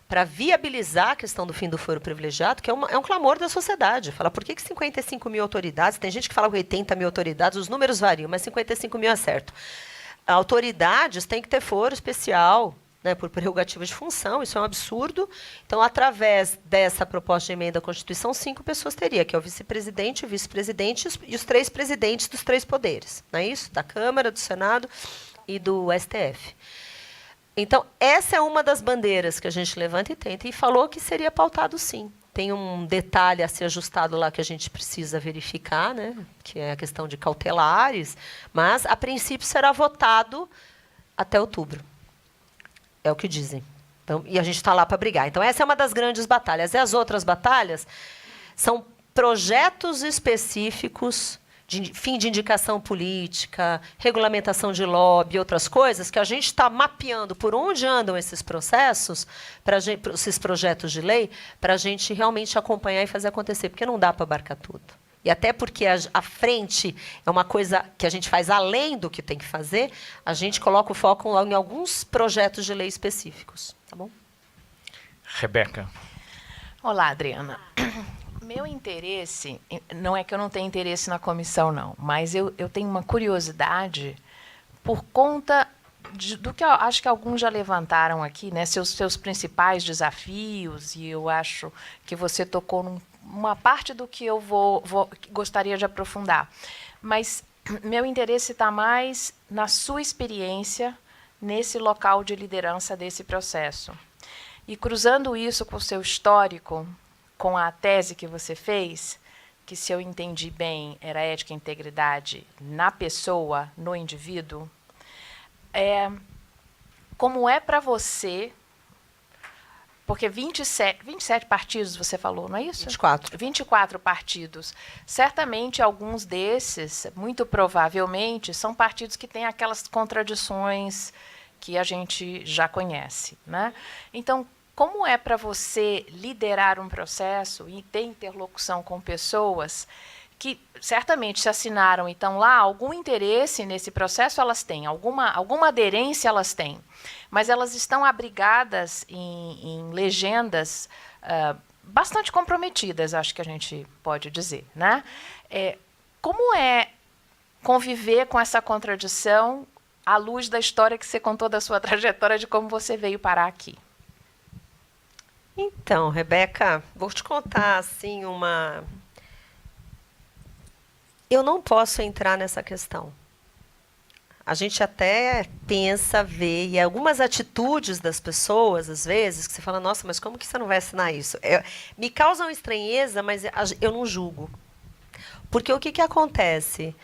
S2: para viabilizar a questão do fim do foro privilegiado, que é um clamor da sociedade. Fala, por que 55 mil autoridades? Tem gente que fala 80 mil autoridades, os números variam, mas 55 mil é certo. Autoridades têm que ter foro especial, né, por prerrogativa de função, isso é um absurdo. Então, através dessa proposta de emenda à Constituição, 5 pessoas teria, que é o vice-presidente, o vice-presidente e os 3 presidentes dos 3 poderes. Não é isso? Da Câmara, do Senado e do STF. Então, essa é uma das bandeiras que a gente levanta e tenta, e falou que seria pautado sim. Tem um detalhe a ser ajustado lá que a gente precisa verificar, né, que é a questão de cautelares, mas, a princípio, será votado até outubro. É o que dizem. Então, e a gente está lá para brigar. Então, essa é uma das grandes batalhas. E as outras batalhas são projetos específicos de fim de indicação política, regulamentação de lobby e outras coisas, que a gente está mapeando por onde andam esses processos, esses projetos de lei, para a gente realmente acompanhar e fazer acontecer, porque não dá para abarcar tudo. E até porque a frente é uma coisa que a gente faz além do que tem que fazer, a gente coloca o foco em alguns projetos de lei específicos. Tá bom?
S1: Rebeca.
S8: Olá, Adriana. Meu interesse, não é que eu não tenha interesse na comissão, não, mas eu tenho uma curiosidade por conta do que eu acho que alguns já levantaram aqui, né, seus principais desafios, e eu acho que você tocou numa parte do que eu gostaria de aprofundar. Mas meu interesse está mais na sua experiência nesse local de liderança desse processo. E cruzando isso com o seu histórico, com a tese que você fez, que, se eu entendi bem, era ética e integridade na pessoa, no indivíduo, como é para você, porque 27 partidos você falou, não é isso?
S2: 24.
S8: 24 partidos. Certamente, alguns desses, muito provavelmente, são partidos que têm aquelas contradições que a gente já conhece. Né? Então, como é para você liderar um processo e ter interlocução com pessoas que certamente se assinaram e estão lá, algum interesse nesse processo elas têm, alguma aderência elas têm, mas elas estão abrigadas em legendas bastante comprometidas, acho que a gente pode dizer. Né? Como é conviver com essa contradição à luz da história que você contou da sua trajetória de como você veio parar aqui.
S2: Então, Rebeca, vou te contar assim uma. Eu não posso entrar nessa questão. A gente até pensa, vê, e algumas atitudes das pessoas, às vezes, que você fala, nossa, mas como que você não vai assinar isso? Me causam estranheza, mas eu não julgo. Porque o que acontece?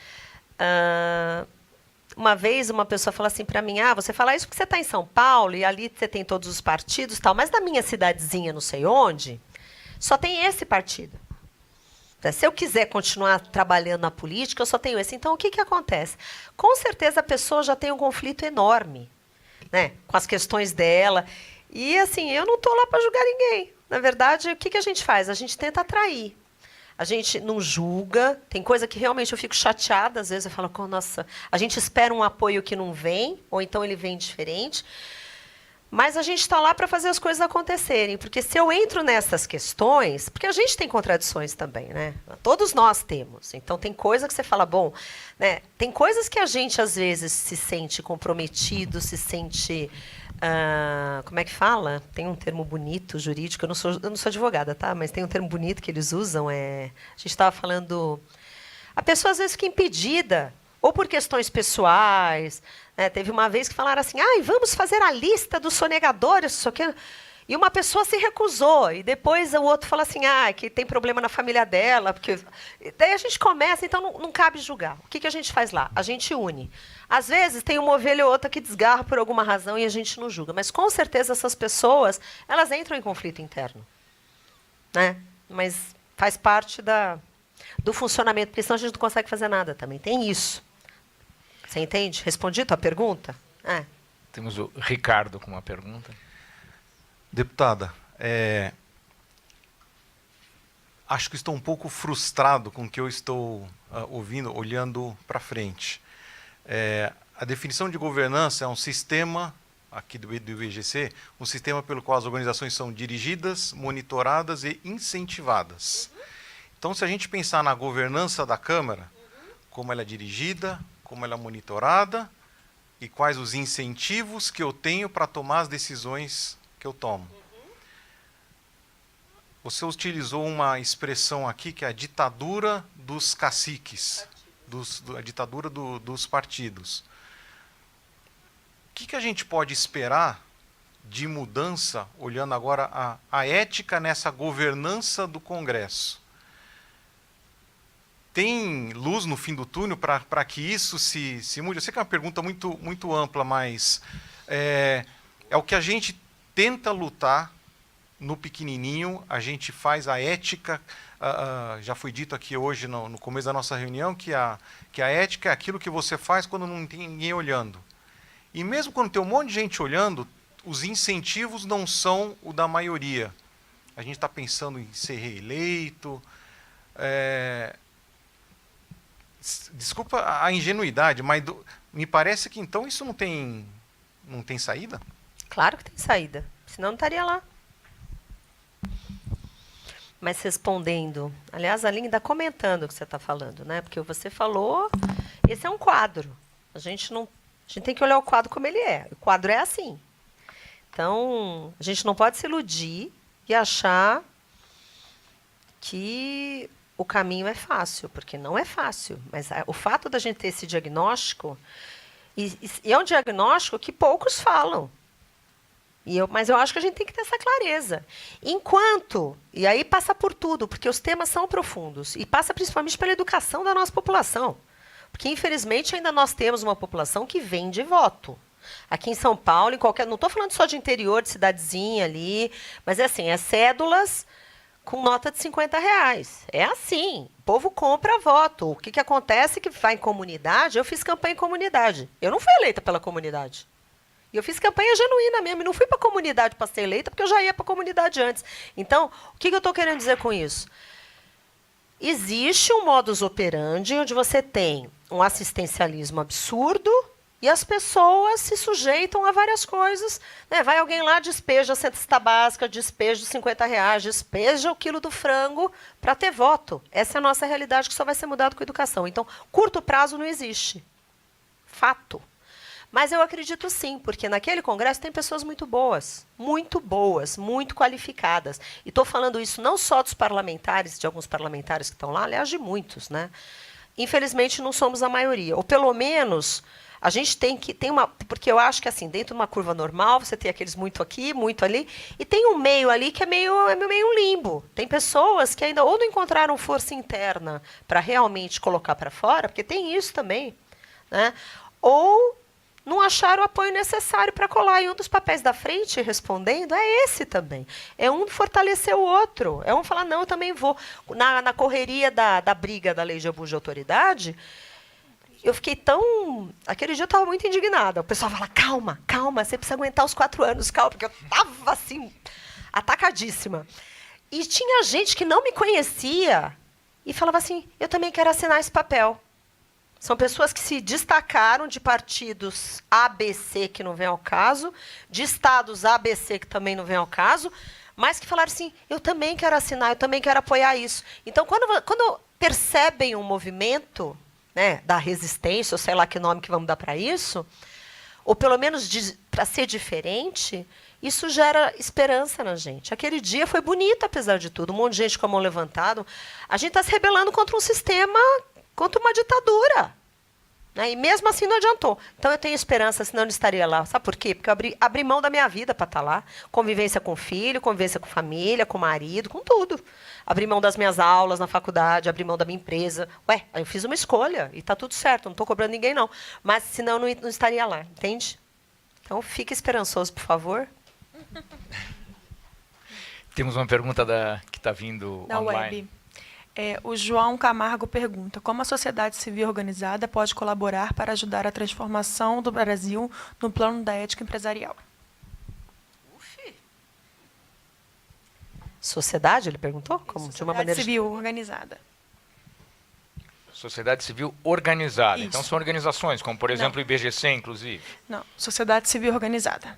S2: Uma vez uma pessoa falou assim para mim, você fala isso porque você está em São Paulo e ali você tem todos os partidos e tal, mas na minha cidadezinha, não sei onde, só tem esse partido. Se eu quiser continuar trabalhando na política, eu só tenho esse. Então, o que acontece? Com certeza, a pessoa já tem um conflito enorme, né, com as questões dela. E, assim, eu não estou lá para julgar ninguém. Na verdade, o que a gente faz? A gente tenta atrair. A gente não julga. Tem coisa que realmente eu fico chateada. Às vezes eu falo, nossa, a gente espera um apoio que não vem, ou então ele vem diferente. Mas a gente está lá para fazer as coisas acontecerem, porque se eu entro nessas questões, porque a gente tem contradições também, né? Todos nós temos. Então tem coisa que você fala, bom, né? Tem coisas que a gente às vezes se sente comprometido, se sente, como é que fala? Tem um termo bonito jurídico. Eu não sou advogada, tá? Mas tem um termo bonito que eles usam. A gente estava falando, a pessoa às vezes fica impedida, ou por questões pessoais. Teve uma vez que falaram assim, vamos fazer a lista dos sonegadores, isso aqui. E uma pessoa se recusou, e depois o outro fala assim, que tem problema na família dela. Porque... Daí a gente começa, então não cabe julgar. O que a gente faz lá? A gente une. Às vezes tem uma ovelha ou outra que desgarra por alguma razão e a gente não julga. Mas com certeza essas pessoas, elas entram em conflito interno. Né? Mas faz parte do funcionamento, porque senão a gente não consegue fazer nada também. Tem isso. Você entende? Respondi a tua pergunta?
S1: Temos o Ricardo com uma pergunta.
S9: Deputada, acho que estou um pouco frustrado com o que eu estou ouvindo, olhando para frente. A definição de governança é um sistema, aqui do IBGC, um sistema pelo qual as organizações são dirigidas, monitoradas e incentivadas. Então, se a gente pensar na governança da Câmara, como ela é dirigida, como ela é monitorada e quais os incentivos que eu tenho para tomar as decisões que eu tomo. Você utilizou uma expressão aqui que é a ditadura dos caciques, a ditadura dos partidos. O que a gente pode esperar de mudança, olhando agora a ética nessa governança do Congresso? Tem luz no fim do túnel para que isso se mude? Eu sei que é uma pergunta muito ampla, mas é o que a gente tenta lutar no pequenininho, a gente faz a ética, já foi dito aqui hoje no começo da nossa reunião, que a ética é aquilo que você faz quando não tem ninguém olhando. E mesmo quando tem um monte de gente olhando, os incentivos não são o da maioria. A gente está pensando em ser reeleito, desculpa a ingenuidade, mas me parece que então isso não tem saída?
S2: Claro que tem saída, senão não estaria lá. Mas respondendo, aliás, a Aline está comentando o que você está falando, né? Porque você falou, esse é um quadro. A gente tem que olhar o quadro como ele é. O quadro é assim. Então, a gente não pode se iludir e achar que o caminho é fácil, porque não é fácil. Mas o fato da gente ter esse diagnóstico, e é um diagnóstico que poucos falam. Mas eu acho que a gente tem que ter essa clareza. E aí passa por tudo, porque os temas são profundos, e passa principalmente pela educação da nossa população. Porque, infelizmente, ainda nós temos uma população que vende voto. Aqui em São Paulo, não estou falando só de interior, de cidadezinha ali, mas é cédulas com nota de R$50. É assim, o povo compra voto. O que acontece é que vai em comunidade, eu fiz campanha em comunidade. Eu não fui eleita pela comunidade. E eu fiz campanha genuína mesmo, e não fui para a comunidade para ser eleita, porque eu já ia para a comunidade antes. Então, o que eu estou querendo dizer com isso? Existe um modus operandi onde você tem um assistencialismo absurdo e as pessoas se sujeitam a várias coisas. Né? Vai alguém lá, despeja a cesta básica, despeja os R$50, despeja o quilo do frango para ter voto. Essa é a nossa realidade, que só vai ser mudada com a educação. Então, curto prazo não existe. Fato. Mas eu acredito sim, porque naquele congresso tem pessoas muito boas, muito qualificadas. E estou falando isso não só dos parlamentares, de alguns parlamentares que estão lá, aliás, de muitos, né? Infelizmente, não somos a maioria. Ou, pelo menos, a gente tem uma... Porque eu acho que, assim, dentro de uma curva normal, você tem aqueles muito aqui, muito ali, e tem um meio ali que é meio um limbo. Tem pessoas que ainda ou não encontraram força interna para realmente colocar para fora, porque tem isso também, né? Ou não acharam o apoio necessário para colar. E um dos papéis da frente, respondendo, é esse também. É um fortalecer o outro. É um falar, não, eu também vou. Na correria da briga da lei de abuso de autoridade, eu fiquei tão... Aquele dia eu estava muito indignada. O pessoal fala, calma, você precisa aguentar os 4 anos, calma, porque eu estava, assim, atacadíssima. E tinha gente que não me conhecia e falava assim, eu também quero assinar esse papel. São pessoas que se destacaram de partidos ABC, que não vem ao caso, de estados ABC, que também não vem ao caso, mas que falaram assim, eu também quero assinar, eu também quero apoiar isso. Então, quando percebem um movimento, né, da resistência, ou sei lá que nome que vamos dar para isso, ou pelo menos para ser diferente, isso gera esperança na gente. Aquele dia foi bonito, apesar de tudo, um monte de gente com a mão levantada. A gente está se rebelando contra um sistema, contra uma ditadura. Né? E mesmo assim não adiantou. Então eu tenho esperança, senão eu não estaria lá. Sabe por quê? Porque eu abri mão da minha vida para estar lá. Convivência com o filho, convivência com família, com o marido, com tudo. Abri mão das minhas aulas na faculdade, abri mão da minha empresa. Ué, eu fiz uma escolha e está tudo certo, não estou cobrando ninguém, não. Mas senão eu não estaria lá, entende? Então fique esperançoso, por favor.
S1: Temos uma pergunta que está vindo
S3: Na
S1: online.
S3: web. O João Camargo pergunta, como a sociedade civil organizada pode colaborar para ajudar a transformação do Brasil no plano da ética empresarial?
S2: Sociedade, ele perguntou? Como? De uma
S3: Sociedade
S2: maneira
S3: civil organizada.
S1: Sociedade civil organizada.
S3: Isso.
S1: Então são organizações, como por exemplo o IBGC, inclusive.
S3: Não, sociedade civil organizada.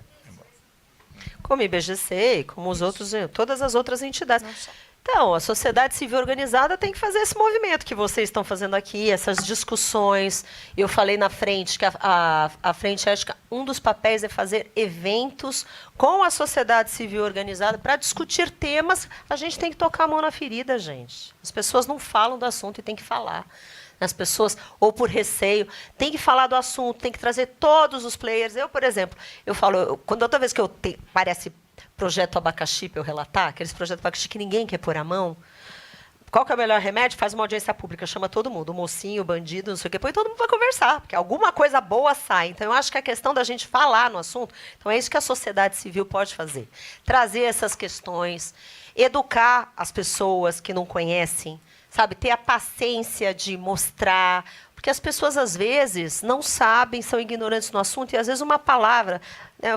S2: como o IBGC, como os outros, todas as outras entidades.
S3: Não só.
S2: Então, a sociedade civil organizada tem que fazer esse movimento que vocês estão fazendo aqui, essas discussões. Eu falei na frente que a Frente Ética, um dos papéis é fazer eventos com a sociedade civil organizada para discutir temas. A gente tem que tocar a mão na ferida, gente. As pessoas não falam do assunto e tem que falar. As pessoas, ou por receio, tem que falar do assunto, tem que trazer todos os players. Eu, por exemplo, eu falo, quando outra vez que eu parece projeto abacaxi para eu relatar, aqueles projetos abacaxi que ninguém quer pôr a mão, qual que é o melhor remédio? Faz uma audiência pública, chama todo mundo, o mocinho, o bandido, não sei o quê, põe todo mundo para conversar, porque alguma coisa boa sai. Então, eu acho que a questão da gente falar no assunto, então é isso que a sociedade civil pode fazer. Trazer essas questões, educar as pessoas que não conhecem, sabe, ter a paciência de mostrar, porque as pessoas, às vezes, não sabem, são ignorantes no assunto, e, às vezes, uma palavra, né,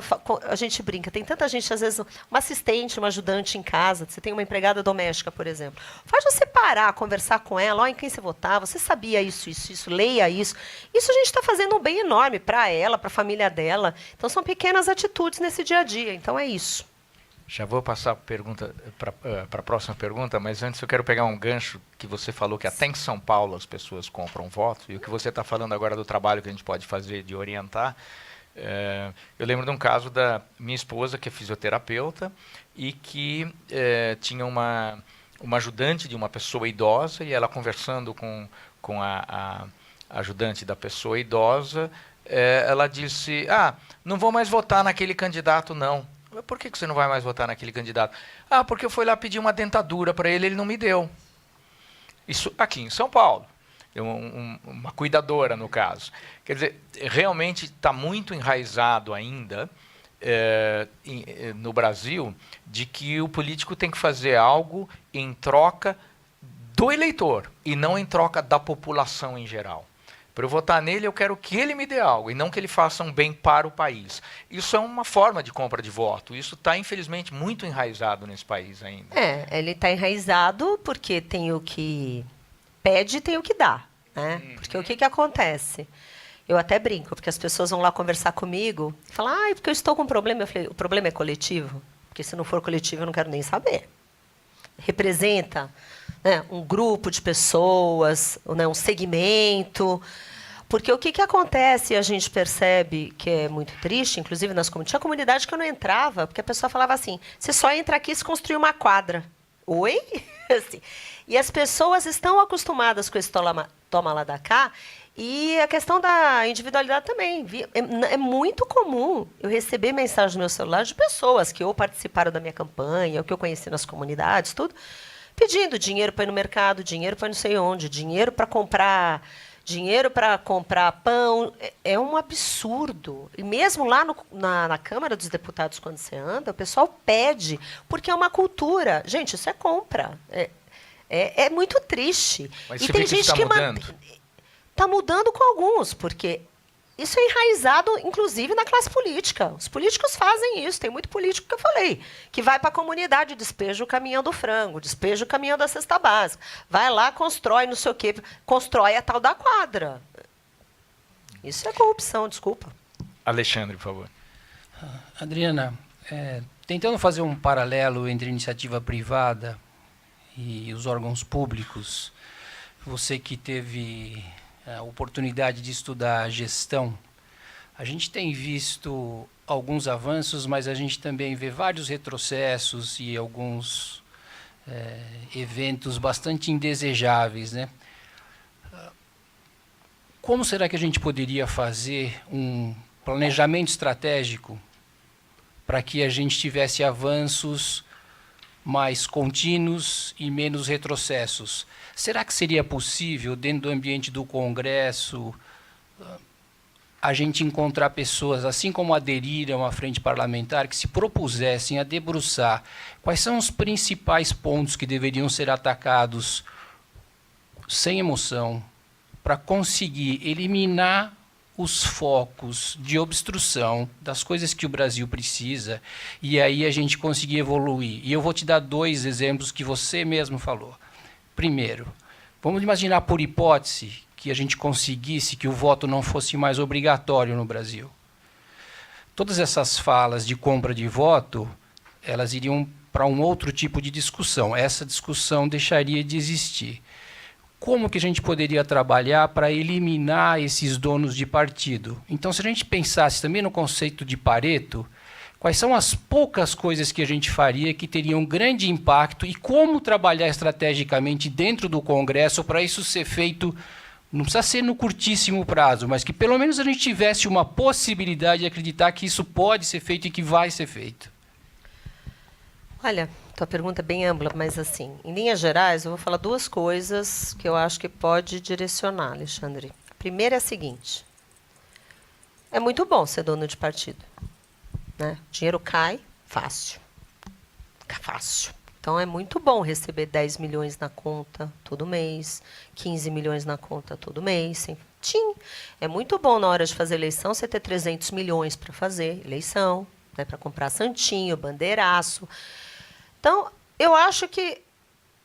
S2: a gente brinca, tem tanta gente, às vezes, uma assistente, uma ajudante em casa, você tem uma empregada doméstica, por exemplo, faz você parar, conversar com ela, ó, em quem você votava, você sabia isso, leia isso. Isso a gente está fazendo um bem enorme para ela, para a família dela. Então, são pequenas atitudes nesse dia a dia. Então, é isso.
S1: Já vou passar para a próxima pergunta, mas antes eu quero pegar um gancho que você falou que até em São Paulo as pessoas compram voto, e o que você está falando agora do trabalho que a gente pode fazer de orientar. Eu lembro de um caso da minha esposa, que é fisioterapeuta, e que tinha uma ajudante de uma pessoa idosa, e ela conversando com a ajudante da pessoa idosa, ela disse, não vou mais votar naquele candidato, não. Por que você não vai mais votar naquele candidato? Porque eu fui lá pedir uma dentadura para ele não me deu. Isso aqui em São Paulo. Uma cuidadora, no caso. Quer dizer, realmente está muito enraizado ainda no Brasil de que o político tem que fazer algo em troca do eleitor e não em troca da população em geral. Para eu votar nele, eu quero que ele me dê algo, e não que ele faça um bem para o país. Isso é uma forma de compra de voto. Isso está, infelizmente, muito enraizado nesse país ainda.
S2: Ele está enraizado porque tem o que pede e tem o que dá. Né? Porque o que acontece? Eu até brinco, porque as pessoas vão lá conversar comigo e falam, porque eu estou com um problema. Eu falei, o problema é coletivo? Porque se não for coletivo, eu não quero nem saber. Representa, né, um grupo de pessoas, né, um segmento. Porque o que acontece e a gente percebe que é muito triste, inclusive nas comunidades. Tinha comunidade que eu não entrava, porque a pessoa falava assim, você só entra aqui se construir uma quadra. Oi? Assim. E as pessoas estão acostumadas com esse toma lá da cá, e a questão da individualidade também. É muito comum eu receber mensagem no meu celular de pessoas que ou participaram da minha campanha, ou que eu conheci nas comunidades, tudo, pedindo dinheiro para ir no mercado, dinheiro para não sei onde, dinheiro para comprar pão. É um absurdo. E mesmo lá na Câmara dos Deputados, quando você anda, o pessoal pede, porque é uma cultura. Gente, isso é compra. É muito triste.
S1: Mas
S2: e
S1: você
S2: tem
S1: vê que
S2: gente
S1: isso
S2: que
S1: está mudando?
S2: está mudando com alguns, porque isso é enraizado, inclusive, na classe política. Os políticos fazem isso. Tem muito político que eu falei, que vai para a comunidade, despeja o caminhão do frango, despeja o caminhão da cesta básica, vai lá, constrói não sei o quê, constrói a tal da quadra. Isso é corrupção, desculpa.
S1: Alexandre, por favor.
S10: Adriana, tentando fazer um paralelo entre a iniciativa privada e os órgãos públicos, você que teve a oportunidade de estudar gestão, a gente tem visto alguns avanços, mas a gente também vê vários retrocessos e alguns eventos bastante indesejáveis, né? Como será que a gente poderia fazer um planejamento estratégico para que a gente tivesse avanços mais contínuos e menos retrocessos? Será que seria possível, dentro do ambiente do Congresso, a gente encontrar pessoas, assim como aderiram à frente parlamentar, que se propusessem a debruçar quais são os principais pontos que deveriam ser atacados sem emoção, para conseguir eliminar os focos de obstrução das coisas que o Brasil precisa, e aí a gente conseguir evoluir? E eu vou te dar 2 exemplos que você mesmo falou. Primeiro, vamos imaginar por hipótese que a gente conseguisse que o voto não fosse mais obrigatório no Brasil. Todas essas falas de compra de voto, elas iriam para um outro tipo de discussão. Essa discussão deixaria de existir. Como que a gente poderia trabalhar para eliminar esses donos de partido? Então, se a gente pensasse também no conceito de Pareto, quais são as poucas coisas que a gente faria que teriam grande impacto e como trabalhar estrategicamente dentro do Congresso para isso ser feito, não precisa ser no curtíssimo prazo, mas que pelo menos a gente tivesse uma possibilidade de acreditar que isso pode ser feito e que vai ser feito.
S2: Olha, tua pergunta é bem ampla, mas assim, em linhas gerais, eu vou falar 2 coisas que eu acho que pode direcionar, Alexandre. A primeira é a seguinte: é muito bom ser dono de partido, né? Dinheiro cai fácil. Fica fácil. Então, é muito bom receber 10 milhões na conta todo mês, 15 milhões na conta todo mês. Sim. É muito bom, na hora de fazer eleição, você ter 300 milhões para fazer eleição, né, para comprar santinho, bandeiraço. Então, eu acho que,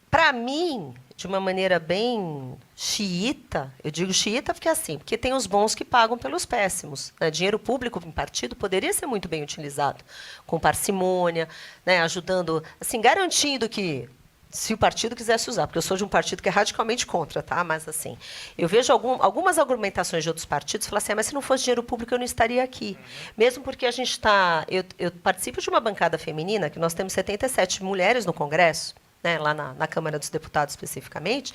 S2: para mim, de uma maneira bem xiita, eu digo xiita porque tem os bons que pagam pelos péssimos, né? Dinheiro público em partido poderia ser muito bem utilizado, com parcimônia, né? Ajudando, assim, garantindo que, se o partido quisesse usar, porque eu sou de um partido que é radicalmente contra, tá? Mas, assim, eu vejo algumas argumentações de outros partidos e falo assim, mas se não fosse dinheiro público eu não estaria aqui. Mesmo porque a gente está... Eu participo de uma bancada feminina, que nós temos 77 mulheres no Congresso, né, lá na Câmara dos Deputados especificamente,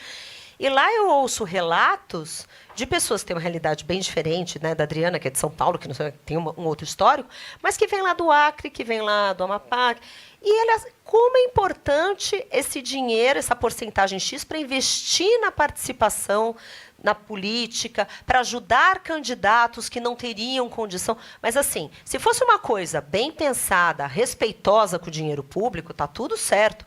S2: e lá eu ouço relatos de pessoas que têm uma realidade bem diferente, né, da Adriana, que é de São Paulo, que não sei, tem um outro histórico, mas que vem lá do Acre, que vem lá do Amapá. E elas, como é importante esse dinheiro, essa porcentagem X, para investir na participação na política, para ajudar candidatos que não teriam condição. Mas, assim, se fosse uma coisa bem pensada, respeitosa com o dinheiro público, está tudo certo.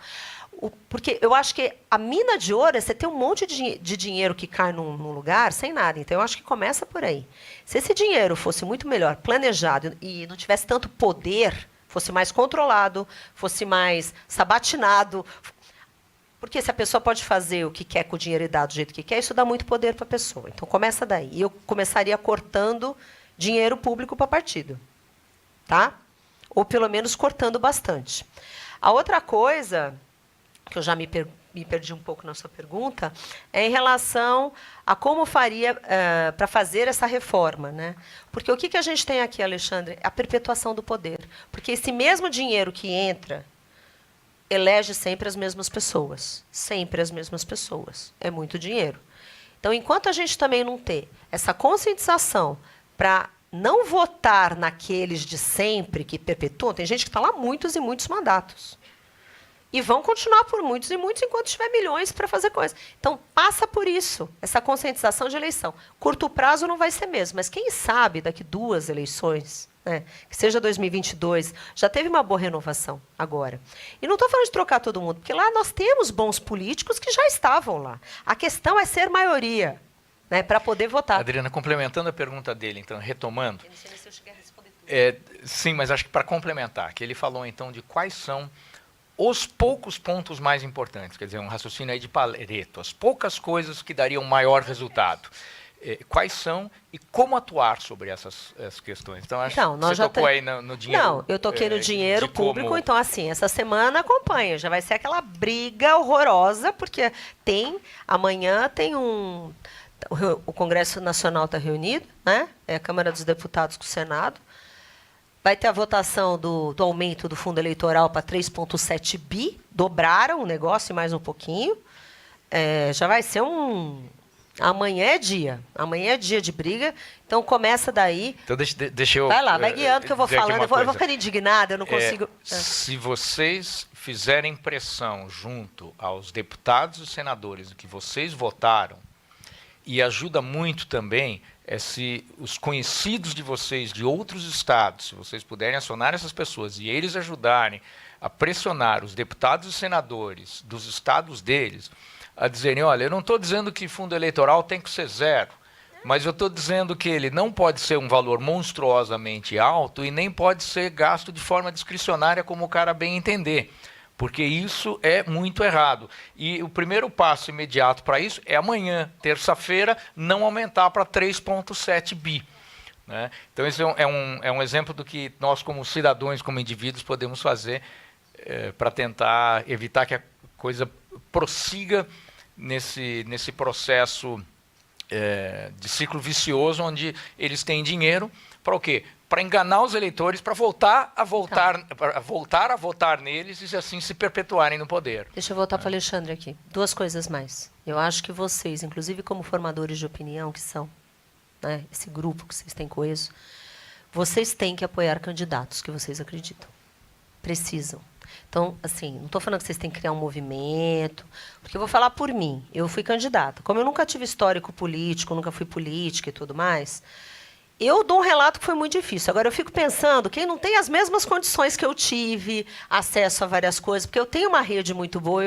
S2: Porque eu acho que a mina de ouro é você ter um monte de dinheiro que cai num lugar sem nada. Então, eu acho que começa por aí. Se esse dinheiro fosse muito melhor planejado e não tivesse tanto poder, fosse mais controlado, fosse mais sabatinado. Porque se a pessoa pode fazer o que quer com o dinheiro e dar do jeito que quer, isso dá muito poder para a pessoa. Então, começa daí. E eu começaria cortando dinheiro público para partido. Tá? Ou, pelo menos, cortando bastante. A outra coisa que eu já me me perdi um pouco na sua pergunta, é em relação a como faria para fazer essa reforma, né? Porque o que a gente tem aqui, Alexandre, é a perpetuação do poder. Porque esse mesmo dinheiro que entra elege sempre as mesmas pessoas. Sempre as mesmas pessoas. É muito dinheiro. Então, enquanto a gente também não ter essa conscientização para não votar naqueles de sempre que perpetuam, tem gente que está lá muitos e muitos mandatos. E vão continuar por muitos e muitos enquanto tiver milhões para fazer coisas. Então, passa por isso, essa conscientização de eleição. Curto prazo não vai ser mesmo, mas quem sabe daqui 2 eleições, né, que seja 2022, já teve uma boa renovação agora. E não estou falando de trocar todo mundo, porque lá nós temos bons políticos que já estavam lá. A questão é ser maioria, né, para poder votar.
S1: Adriana, complementando a pergunta dele, então, retomando.
S2: Eu não sei se eu cheguei a responder tudo.
S1: Sim, mas acho que para complementar, que ele falou então de quais são os poucos pontos mais importantes, quer dizer, um raciocínio aí de Pareto, as poucas coisas que dariam maior resultado. Quais são e como atuar sobre essas questões? Então, acho que você tocou aí no dinheiro.
S2: Não, eu toquei no dinheiro público, então, assim, essa semana acompanha, já vai ser aquela briga horrorosa, porque amanhã tem o Congresso Nacional está reunido, né? É a Câmara dos Deputados com o Senado. Vai ter a votação do aumento do fundo eleitoral para 3,7 bi. Dobraram o negócio mais um pouquinho. Já vai ser Amanhã é dia. Amanhã é dia de briga. Então, começa daí.
S1: Então, deixa eu...
S2: Vai lá, vai guiando que eu vou falando. Eu vou ficando indignada, eu não consigo...
S1: Se vocês fizerem pressão junto aos deputados e senadores que vocês votaram, e ajuda muito também se os conhecidos de vocês de outros estados, se vocês puderem acionar essas pessoas e eles ajudarem a pressionar os deputados e senadores dos estados deles a dizerem, olha, eu não estou dizendo que fundo eleitoral tem que ser 0, mas eu estou dizendo que ele não pode ser um valor monstruosamente alto e nem pode ser gasto de forma discricionária como o cara bem entender. Porque isso é muito errado. E o primeiro passo imediato para isso é amanhã, terça-feira, não aumentar para 3,7 bi. Né? Então, esse é um exemplo do que nós, como cidadãos, como indivíduos, podemos fazer para tentar evitar que a coisa prossiga nesse processo de ciclo vicioso, onde eles têm dinheiro para o quê? Para enganar os eleitores, para voltar a votar neles e assim se perpetuarem no poder.
S2: Deixa eu voltar para o Alexandre aqui. 2 coisas mais. Eu acho que vocês, inclusive como formadores de opinião que são, né, esse grupo que vocês têm coeso, vocês têm que apoiar candidatos que vocês acreditam. Precisam. Então, assim, não estou falando que vocês têm que criar um movimento, porque eu vou falar por mim. Eu fui candidata. Como eu nunca tive histórico político, nunca fui política e tudo mais... Eu dou um relato que foi muito difícil. Agora, eu fico pensando, quem não tem as mesmas condições que eu tive, acesso a várias coisas, porque eu tenho uma rede muito boa,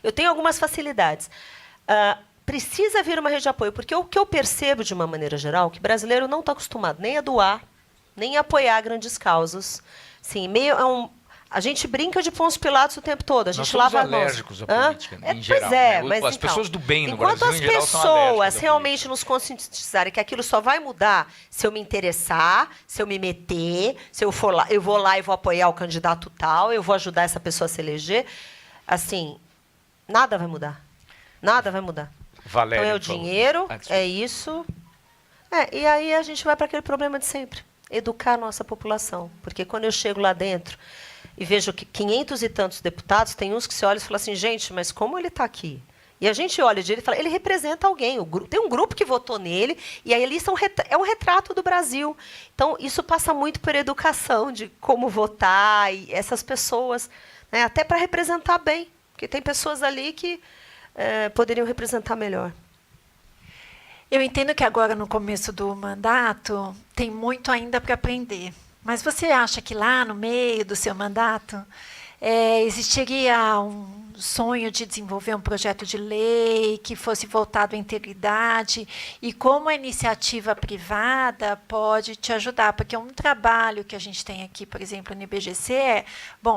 S2: eu tenho algumas facilidades. Precisa vir uma rede de apoio, porque o que eu percebo, de uma maneira geral, que brasileiro não está acostumado nem a doar, nem a apoiar grandes causas. Sim, a gente brinca de Pôncio Pilatos o tempo todo, a gente lava as mãos.
S1: Nós somos alérgicos à política, em geral.
S2: Pois é,
S1: né?
S2: mas
S1: as pessoas do bem no
S2: Brasil,
S1: em geral, são alérgicas à
S2: enquanto as pessoas
S1: política.
S2: realmente nos conscientizarem que aquilo só vai mudar se eu me interessar, se eu me meter, se eu for lá, eu vou lá e vou apoiar o candidato tal, eu vou ajudar essa pessoa a se eleger, assim, nada vai mudar. Nada vai mudar.
S1: Valéria,
S2: então, é o dinheiro, é isso. E aí a gente vai para aquele problema de sempre. Educar a nossa população. Porque quando eu chego lá dentro e vejo que 500 e tantos deputados, tem uns que se olham e falam assim, gente, mas como ele está aqui? E a gente olha de ele e fala, ele representa alguém. Tem um grupo que votou nele, e aí ali é um retrato do Brasil. Então, isso passa muito por educação de como votar, e essas pessoas, né, até para representar bem. Porque tem pessoas ali que poderiam representar melhor.
S11: Eu entendo que agora, no começo do mandato, tem muito ainda para aprender. Mas você acha que lá no meio do seu mandato existiria um sonho de desenvolver um projeto de lei que fosse voltado à integridade? E como a iniciativa privada pode te ajudar? Porque um trabalho que a gente tem aqui, por exemplo, no IBGC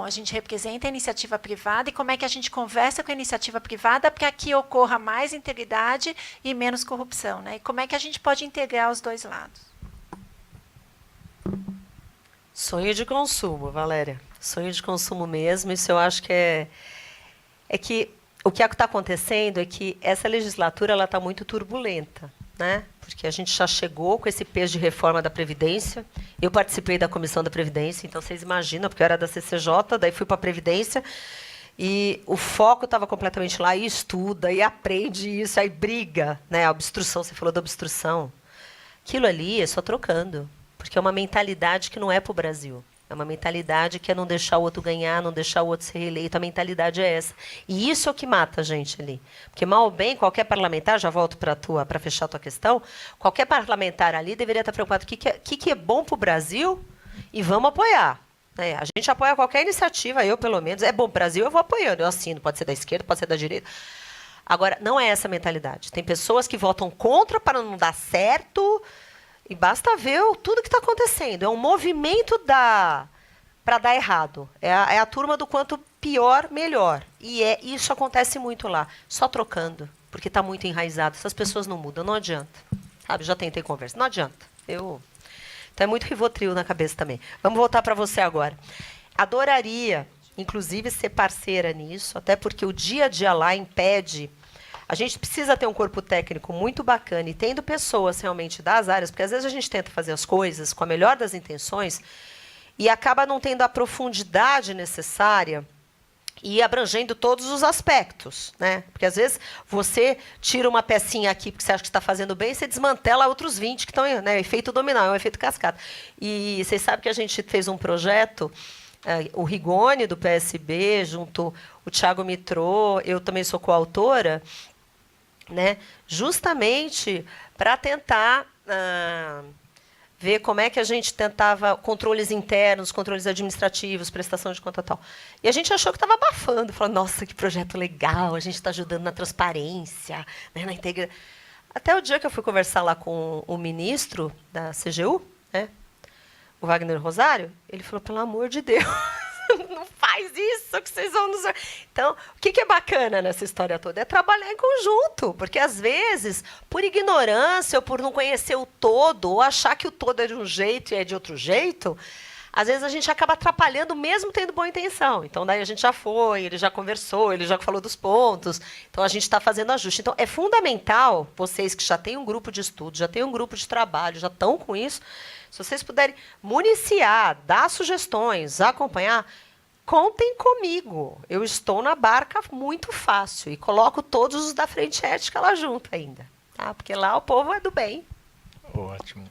S11: a gente representa a iniciativa privada e como é que a gente conversa com a iniciativa privada para que ocorra mais integridade e menos corrupção, né? E como é que a gente pode integrar os dois lados?
S2: Sonho de consumo, Valéria. Sonho de consumo mesmo. Isso eu acho que é que o que está acontecendo é que essa legislatura ela está muito turbulenta, né? Porque a gente já chegou com esse peso de reforma da Previdência. Eu participei da Comissão da Previdência, então vocês imaginam, porque eu era da CCJ, daí fui para a Previdência, e o foco estava completamente lá, e estuda, e aprende isso, aí briga, né? A obstrução, você falou da obstrução. Aquilo ali é só trocando, porque é uma mentalidade que não é para o Brasil. É uma mentalidade que é não deixar o outro ganhar, não deixar o outro ser reeleito. A mentalidade é essa. E isso é o que mata a gente ali. Porque, mal ou bem, qualquer parlamentar, já volto para fechar a tua questão, qualquer parlamentar ali deveria estar preocupado com o que é bom para o Brasil e vamos apoiar. Né? A gente apoia qualquer iniciativa, eu, pelo menos. É bom para o Brasil, eu vou apoiando. Eu assino, pode ser da esquerda, pode ser da direita. Agora, não é essa a mentalidade. Tem pessoas que votam contra para não dar certo. E basta ver tudo que está acontecendo. É um movimento para dar errado. É a turma do quanto pior, melhor. E isso acontece muito lá. Só trocando, porque está muito enraizado. Essas pessoas não mudam, não adianta. Sabe, já tentei conversa, não adianta. Então é muito Rivotril na cabeça também. Vamos voltar para você agora. Adoraria, inclusive, ser parceira nisso, até porque o dia a dia lá impede. A gente precisa ter um corpo técnico muito bacana e tendo pessoas realmente das áreas, porque às vezes a gente tenta fazer as coisas com a melhor das intenções e acaba não tendo a profundidade necessária e abrangendo todos os aspectos, né? Porque às vezes você tira uma pecinha aqui porque você acha que está fazendo bem e você desmantela outros 20 que estão, né? Efeito dominó, é um efeito cascata. E vocês sabem que a gente fez um projeto, o Rigoni, do PSB, junto o Thiago Mitrô, eu também sou coautora, né, justamente para tentar ver como é que a gente tentava controles internos, controles administrativos, prestação de conta e tal. E a gente achou que estava abafando, falou, nossa, que projeto legal, a gente está ajudando na transparência, né, na integração. Até o dia que eu fui conversar lá com o ministro da CGU, né, o Wagner Rosário, ele falou, pelo amor de Deus, não faz isso que vocês vão nos... Então, o que é bacana nessa história toda? É trabalhar em conjunto, porque, às vezes, por ignorância ou por não conhecer o todo, ou achar que o todo é de um jeito e é de outro jeito, às vezes a gente acaba atrapalhando mesmo tendo boa intenção. Então, daí a gente já foi, ele já conversou, ele já falou dos pontos, então a gente está fazendo ajuste. Então, é fundamental, vocês que já têm um grupo de estudo, já têm um grupo de trabalho, já estão com isso, se vocês puderem municiar, dar sugestões, acompanhar, contem comigo. Eu estou na barca muito fácil e coloco todos os da frente ética lá junto ainda. Tá? Porque lá o povo é do bem.
S1: Ótimo.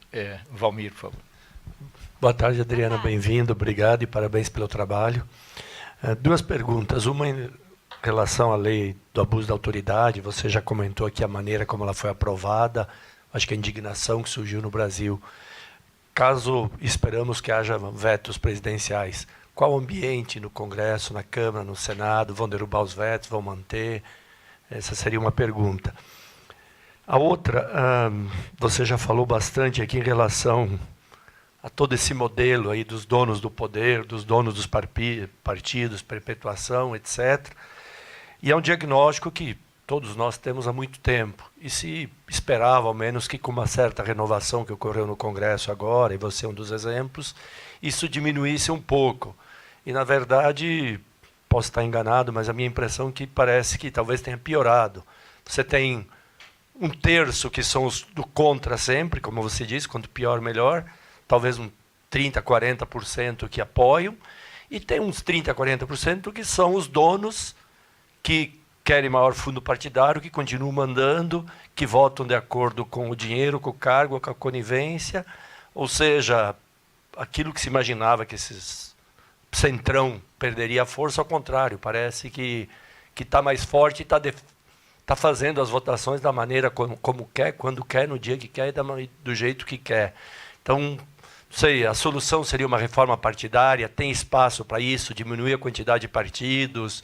S1: Valmir, por favor.
S12: Boa tarde, Adriana. Bem-vindo. Obrigado e parabéns pelo trabalho. Duas perguntas. Uma em relação à lei do abuso da autoridade. Você já comentou aqui a maneira como ela foi aprovada. Acho que a indignação que surgiu no Brasil. Caso esperamos que haja vetos presidenciais, qual o ambiente no Congresso, na Câmara, no Senado? Vão derrubar os vetos? Vão manter? Essa seria uma pergunta. A outra, você já falou bastante aqui em relação a todo esse modelo aí dos donos do poder, dos donos dos partidos, perpetuação, etc. E é um diagnóstico que todos nós temos há muito tempo. E se esperava, ao menos, que com uma certa renovação que ocorreu no Congresso agora, e você é um dos exemplos, isso diminuísse um pouco. E, na verdade, posso estar enganado, mas a minha impressão é que parece que talvez tenha piorado. Você tem um terço que são os do contra sempre, como você disse, quanto pior, melhor. Talvez um 30%, 40% que apoiam. E tem uns 30%, 40% que são os donos que querem maior fundo partidário, que continuam mandando, que votam de acordo com o dinheiro, com o cargo, com a conivência. Ou seja, aquilo que se imaginava que esses centrão perderia a força, ao contrário, parece que está mais forte e está fazendo as votações da maneira como quer, quando quer, no dia que quer e do jeito que quer. Então, não sei, a solução seria uma reforma partidária, tem espaço para isso, diminuir a quantidade de partidos,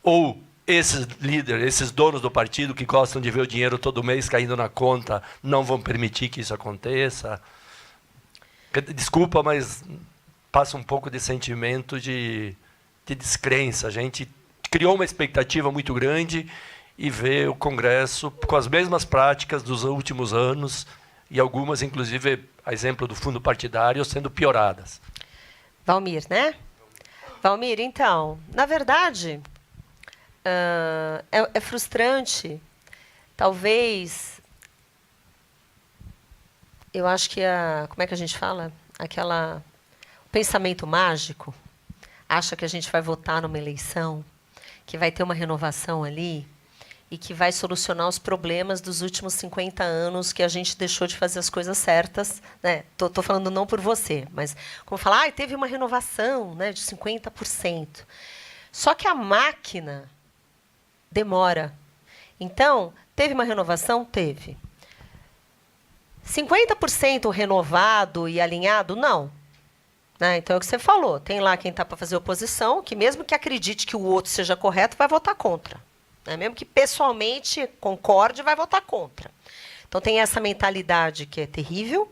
S12: ou esses líderes, esses donos do partido que gostam de ver o dinheiro todo mês caindo na conta, não vão permitir que isso aconteça. Desculpa, mas passa um pouco de sentimento de descrença. A gente criou uma expectativa muito grande e vê o Congresso com as mesmas práticas dos últimos anos e algumas, inclusive, a exemplo do fundo partidário, sendo pioradas.
S2: Valmir, né? Valmir, então, na verdade, É frustrante. Talvez, eu acho que como é que a gente fala? O pensamento mágico acha que a gente vai votar numa eleição, que vai ter uma renovação ali e que vai solucionar os problemas dos últimos 50 anos que a gente deixou de fazer as coisas certas. Né? Tô falando não por você, mas como falar, teve uma renovação, né, de 50%. Só que a máquina demora. Então, teve uma renovação? Teve. 50% renovado e alinhado? Não. Né? Então, é o que você falou. Tem lá quem está para fazer oposição, que mesmo que acredite que o outro seja correto, vai votar contra. Né? Mesmo que pessoalmente concorde, vai votar contra. Então, tem essa mentalidade que é terrível.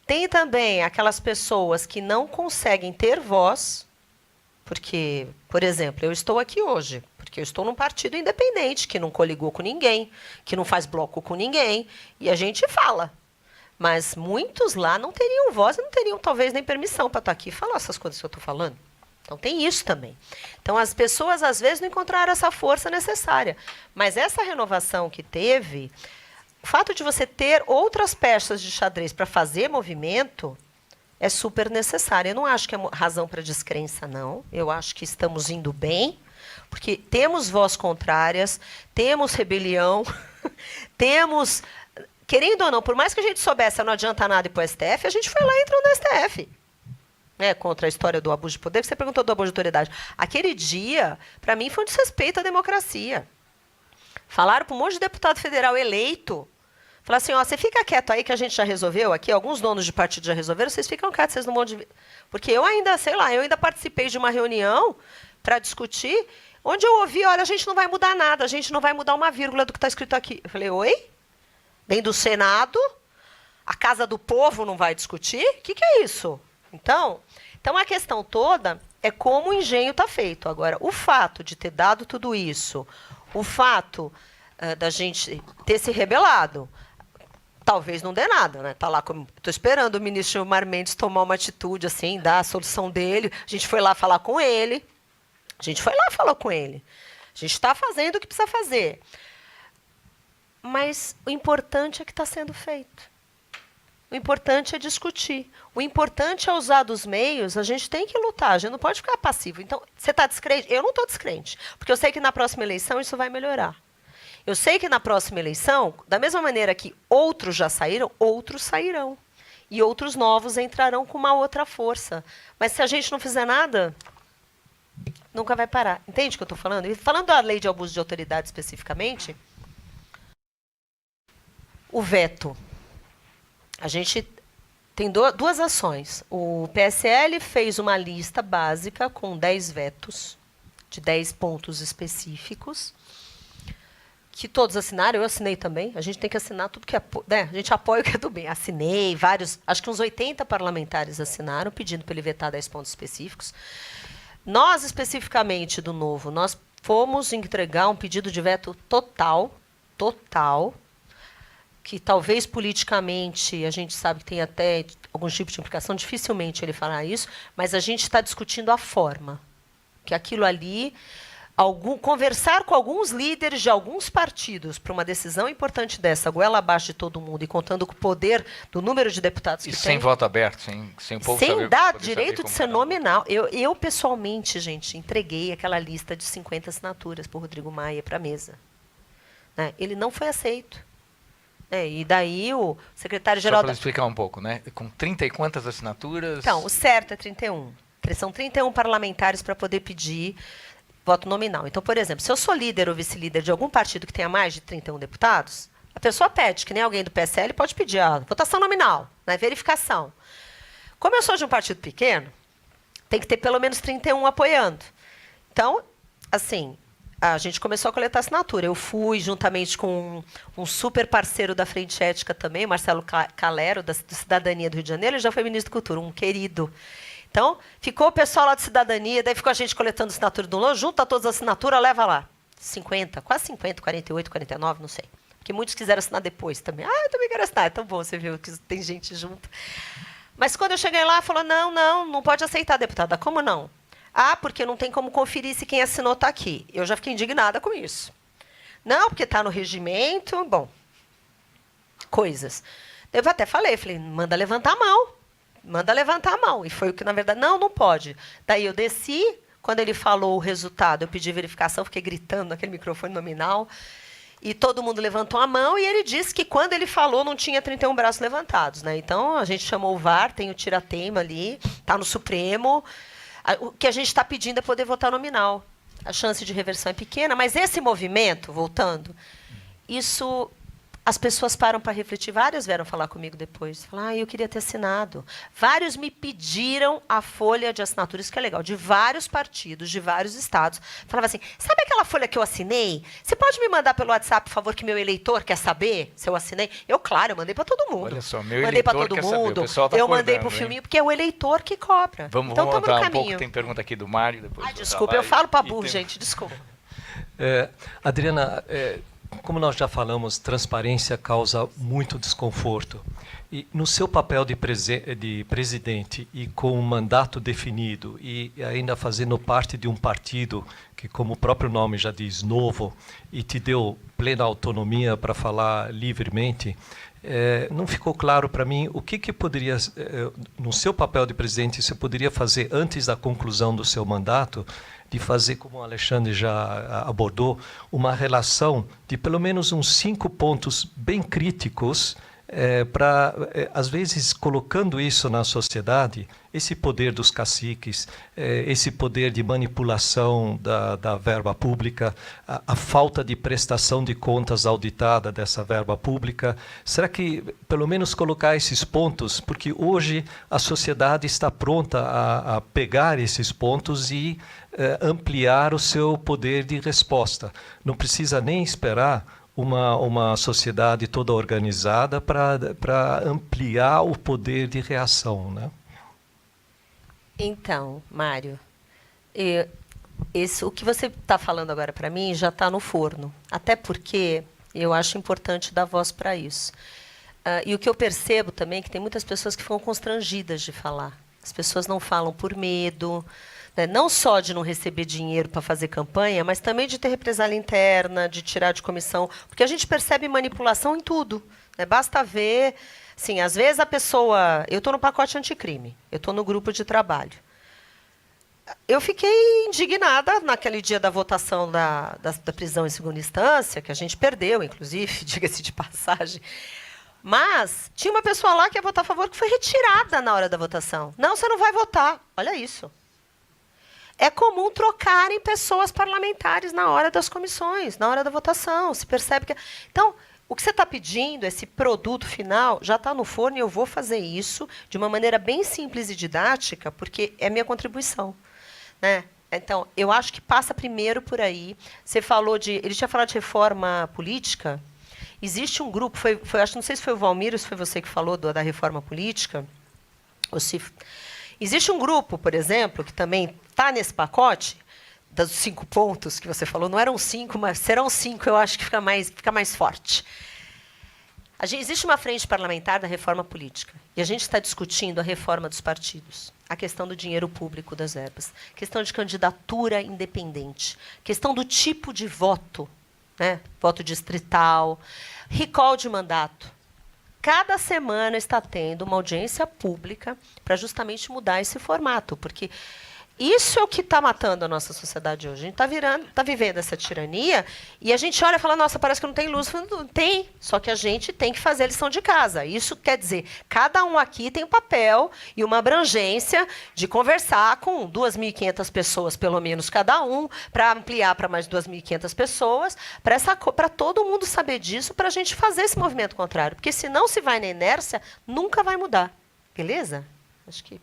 S2: Tem também aquelas pessoas que não conseguem ter voz, porque, por exemplo, eu estou aqui hoje, porque eu estou num partido independente, que não coligou com ninguém, que não faz bloco com ninguém, e a gente fala. Mas muitos lá não teriam voz e não teriam, talvez, nem permissão para estar aqui e falar essas coisas que eu estou falando. Então, tem isso também. Então, as pessoas, às vezes, não encontraram essa força necessária. Mas essa renovação que teve, o fato de você ter outras peças de xadrez para fazer movimento é super necessário. Eu não acho que é razão para descrença, não. Eu acho que estamos indo bem, porque temos vozes contrárias, temos rebelião, temos... Querendo ou não, por mais que a gente soubesse, não adianta nada ir para o STF, a gente foi lá e entrou no STF. Né, contra a história do abuso de poder, que você perguntou do abuso de autoridade. Aquele dia, para mim, foi um desrespeito à democracia. Falaram para um monte de deputado federal eleito, falaram assim, ó, você fica quieto aí que a gente já resolveu aqui, alguns donos de partido já resolveram, vocês ficam quietos, vocês não vão... Porque eu ainda, sei lá, eu ainda participei de uma reunião para discutir, onde eu ouvi, olha, a gente não vai mudar nada, a gente não vai mudar uma vírgula do que está escrito aqui. Eu falei, oi? Dentro do Senado, a Casa do Povo não vai discutir? O que é isso? Então, a questão toda é como o engenho está feito. Agora, o fato de ter dado tudo isso, o fato da gente ter se rebelado, talvez não dê nada, né? Tá lá, estou esperando o ministro Gilmar Mendes tomar uma atitude, assim, dar a solução dele. A gente foi lá falar com ele. A gente está fazendo o que precisa fazer. Mas o importante é que está sendo feito. O importante é discutir. O importante é usar dos meios, a gente tem que lutar, a gente não pode ficar passivo. Então, você está descrente? Eu não estou descrente, porque eu sei que na próxima eleição isso vai melhorar. Eu sei que na próxima eleição, da mesma maneira que outros já saíram, outros sairão. E outros novos entrarão com uma outra força. Mas se a gente não fizer nada, nunca vai parar. Entende o que eu estou falando? E falando da lei de abuso de autoridade especificamente, o veto. A gente tem duas ações. O PSL fez uma lista básica com 10 vetos, de 10 pontos específicos, que todos assinaram, eu assinei também. A gente tem que assinar tudo que né? A gente apoia o que é do bem. Assinei, vários, acho que uns 80 parlamentares assinaram, pedindo para ele vetar 10 pontos específicos. Nós, especificamente, do Novo, nós fomos entregar um pedido de veto total, que talvez politicamente a gente sabe que tem até algum tipo de implicação, dificilmente ele fará isso, mas a gente está discutindo a forma. Que aquilo ali, conversar com alguns líderes de alguns partidos para uma decisão importante dessa, goela abaixo de todo mundo e contando com o poder do número de deputados que tem.
S1: E sem voto aberto, sem o povo saber,
S2: sem dar direito de ser nominal. Eu, pessoalmente, gente, entreguei aquela lista de 50 assinaturas para o Rodrigo Maia para a mesa. Né? Ele não foi aceito. E daí o secretário-geral...
S1: Só para explicar um pouco, né? Com 30 e quantas assinaturas?
S2: Então, o certo é 31. São 31 parlamentares para poder pedir voto nominal. Então, por exemplo, se eu sou líder ou vice-líder de algum partido que tenha mais de 31 deputados, a pessoa pede, que nem alguém do PSL pode pedir a votação nominal, né? Verificação. Como eu sou de um partido pequeno, tem que ter pelo menos 31 apoiando. Então, assim... A gente começou a coletar assinatura. Eu fui, juntamente com um super parceiro da Frente Ética também, Marcelo Calero, da Cidadania do Rio de Janeiro, ele já foi ministro da Cultura, um querido. Então, ficou o pessoal lá de Cidadania, daí ficou a gente coletando assinatura do LON, junta todas as assinaturas, leva lá. 50, quase 50, 48, 49, não sei. Porque muitos quiseram assinar depois também. Eu também quero assinar. Então, bom, você viu que tem gente junto. Mas quando eu cheguei lá, falou, não pode aceitar, deputada. Como não? Ah, porque não tem como conferir se quem assinou está aqui. Eu já fiquei indignada com isso. Não, porque está no regimento. Bom, coisas. Eu até falei, manda levantar a mão. Manda levantar a mão. E foi o que, na verdade, não pode. Daí eu desci, quando ele falou o resultado, eu pedi verificação, fiquei gritando naquele microfone nominal, e todo mundo levantou a mão, e ele disse que quando ele falou não tinha 31 braços levantados. Né? Então, a gente chamou o VAR, tem o tira-teima ali, está no Supremo. O que a gente está pedindo é poder votar nominal. A chance de reversão é pequena, mas esse movimento, voltando, isso... As pessoas param para refletir. Várias vieram falar comigo depois. Falaram, eu queria ter assinado. Vários me pediram a folha de assinatura, isso que é legal, de vários partidos, de vários estados. Falava assim, sabe aquela folha que eu assinei? Você pode me mandar pelo WhatsApp, por favor, que meu eleitor quer saber se eu assinei? Eu mandei para todo mundo.
S1: Olha só, meu
S2: mandei para
S1: eleitor
S2: todo
S1: quer saber,
S2: mundo.
S1: o pessoal tá
S2: Eu mandei para o
S1: acordando,
S2: filminho,
S1: hein?
S2: porque é o eleitor que cobra.
S1: Vamos
S2: então, estamos no
S1: voltar um
S2: caminho.
S1: pouco, tem pergunta aqui do Mário. Depois
S2: Desculpa, eu falo para burro, gente, desculpa.
S13: Adriana, como nós já falamos, transparência causa muito desconforto. E no seu papel de presidente e com um mandato definido e ainda fazendo parte de um partido que, como o próprio nome já diz, novo, e te deu plena autonomia para falar livremente, não ficou claro para mim o que poderia, no seu papel de presidente, você poderia fazer antes da conclusão do seu mandato, de fazer, como o Alexandre já abordou, uma relação de pelo menos uns 5 pontos bem críticos, para, às vezes, colocando isso na sociedade, esse poder dos caciques, esse poder de manipulação da verba pública, a falta de prestação de contas auditada dessa verba pública. Será que, pelo menos, colocar esses pontos, porque hoje a sociedade está pronta a pegar esses pontos e ampliar o seu poder de resposta. Não precisa nem esperar uma sociedade toda organizada para ampliar o poder de reação, né?
S2: Então, Mário, o que você está falando agora para mim já está no forno. Até porque eu acho importante dar voz para isso. E o que eu percebo também é que tem muitas pessoas que ficam constrangidas de falar. As pessoas não falam por medo, né? Não só de não receber dinheiro para fazer campanha, mas também de ter represália interna, de tirar de comissão. Porque a gente percebe manipulação em tudo. Né? Basta ver... Sim, às vezes a pessoa... Eu estou no pacote anticrime, eu estou no grupo de trabalho. Eu fiquei indignada naquele dia da votação da prisão em segunda instância, que a gente perdeu, inclusive, diga-se de passagem. Mas tinha uma pessoa lá que ia votar a favor que foi retirada na hora da votação. Não, você não vai votar. Olha isso. É comum trocarem pessoas parlamentares na hora das comissões, na hora da votação. Se percebe que... Então, o que você está pedindo, esse produto final, já está no forno e eu vou fazer isso de uma maneira bem simples e didática, porque é minha contribuição. Né? Então, eu acho que passa primeiro por aí. Você falou de... Ele tinha falado de reforma política. Existe um grupo, acho, não sei se foi o Valmir ou se foi você que falou da reforma política, ou se... Existe um grupo, por exemplo, que também está nesse pacote, dos 5 pontos que você falou, não eram 5, mas serão 5, eu acho que fica mais forte. Existe uma frente parlamentar da reforma política, e a gente está discutindo a reforma dos partidos, a questão do dinheiro público das verbas, questão de candidatura independente, questão do tipo de voto, né? Voto distrital, recall de mandato. Cada semana está tendo uma audiência pública para justamente mudar esse formato, porque isso é o que está matando a nossa sociedade hoje. A gente está vivendo essa tirania e a gente olha e fala, nossa, parece que não tem luz. Não tem, só que a gente tem que fazer a lição de casa. Isso quer dizer, cada um aqui tem um papel e uma abrangência de conversar com 2.500 pessoas, pelo menos cada um, para ampliar para mais 2.500 pessoas, para todo mundo saber disso, para a gente fazer esse movimento contrário. Porque senão, se vai na inércia, nunca vai mudar. Beleza? Acho que...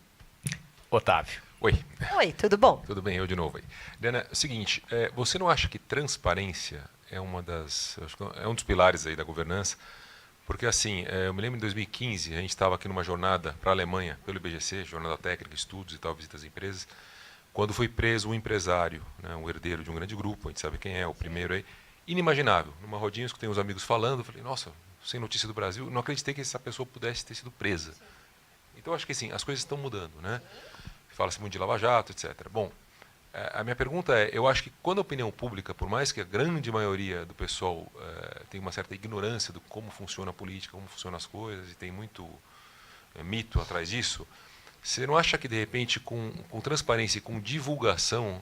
S1: Otávio.
S6: Oi.
S2: Oi, tudo bom?
S6: Tudo bem, eu de novo aí. Diana, é o seguinte, você não acha que transparência é um dos pilares aí da governança? Porque assim, eu me lembro em 2015, a gente estava aqui numa jornada para a Alemanha, pelo IBGC, jornada técnica, estudos e tal, visitas às empresas, quando foi preso um empresário, né, um herdeiro de um grande grupo, a gente sabe quem é, o primeiro aí, inimaginável. Numa rodinha, eu escutei uns amigos falando, falei, nossa, sem notícia do Brasil, não acreditei que essa pessoa pudesse ter sido presa. Então, acho que assim, as coisas estão mudando, né? Fala-se muito de Lava Jato, etc. Bom, A minha pergunta é, eu acho que quando a opinião pública, por mais que a grande maioria do pessoal tenha uma certa ignorância de como funciona a política, como funcionam as coisas, e tem muito mito atrás disso, você não acha que, de repente, com transparência e com divulgação,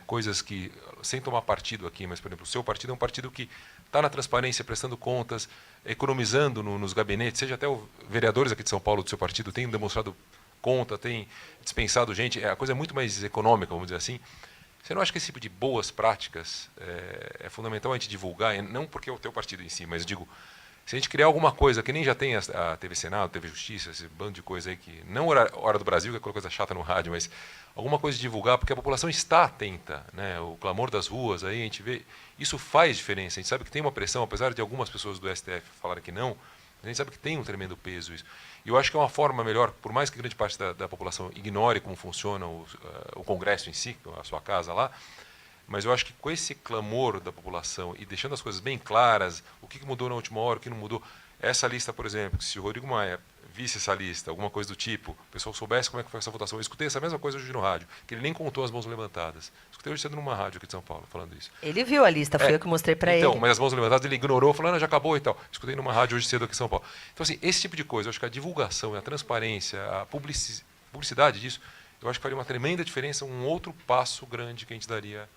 S6: coisas que, sem tomar partido aqui, mas, por exemplo, o seu partido é um partido que está na transparência, prestando contas, economizando nos gabinetes, seja até os vereadores aqui de São Paulo do seu partido têm demonstrado conta, tem dispensado gente, a coisa é muito mais econômica, vamos dizer assim. Você não acha que esse tipo de boas práticas é fundamental a gente divulgar, não porque é o teu partido em si, mas eu digo, se a gente criar alguma coisa que nem já tem a TV Senado, TV Justiça, esse bando de coisa aí que, não Hora do Brasil, que é aquela coisa chata no rádio, mas alguma coisa de divulgar, porque a população está atenta, né? O clamor das ruas, aí a gente vê, isso faz diferença, a gente sabe que tem uma pressão, apesar de algumas pessoas do STF falarem que não, a gente sabe que tem um tremendo peso isso. E eu acho que é uma forma melhor, por mais que grande parte da população ignore como funciona o Congresso em si, a sua casa lá, mas eu acho que com esse clamor da população e deixando as coisas bem claras, o que mudou na última hora, o que não mudou, essa lista, por exemplo, se o Rodrigo Maia visse essa lista, alguma coisa do tipo, o pessoal soubesse como é que foi essa votação. Eu escutei essa mesma coisa hoje no rádio, que ele nem contou as mãos levantadas. Escutei hoje cedo numa rádio aqui de São Paulo falando isso.
S2: Ele viu a lista, foi eu que mostrei para ele.
S6: Então, mas as mãos levantadas ele ignorou, falando, já acabou e tal. Escutei numa rádio hoje cedo aqui em São Paulo. Então, assim, esse tipo de coisa, eu acho que a divulgação, a transparência, a publicidade disso, eu acho que faria uma tremenda diferença, um outro passo grande que a gente daria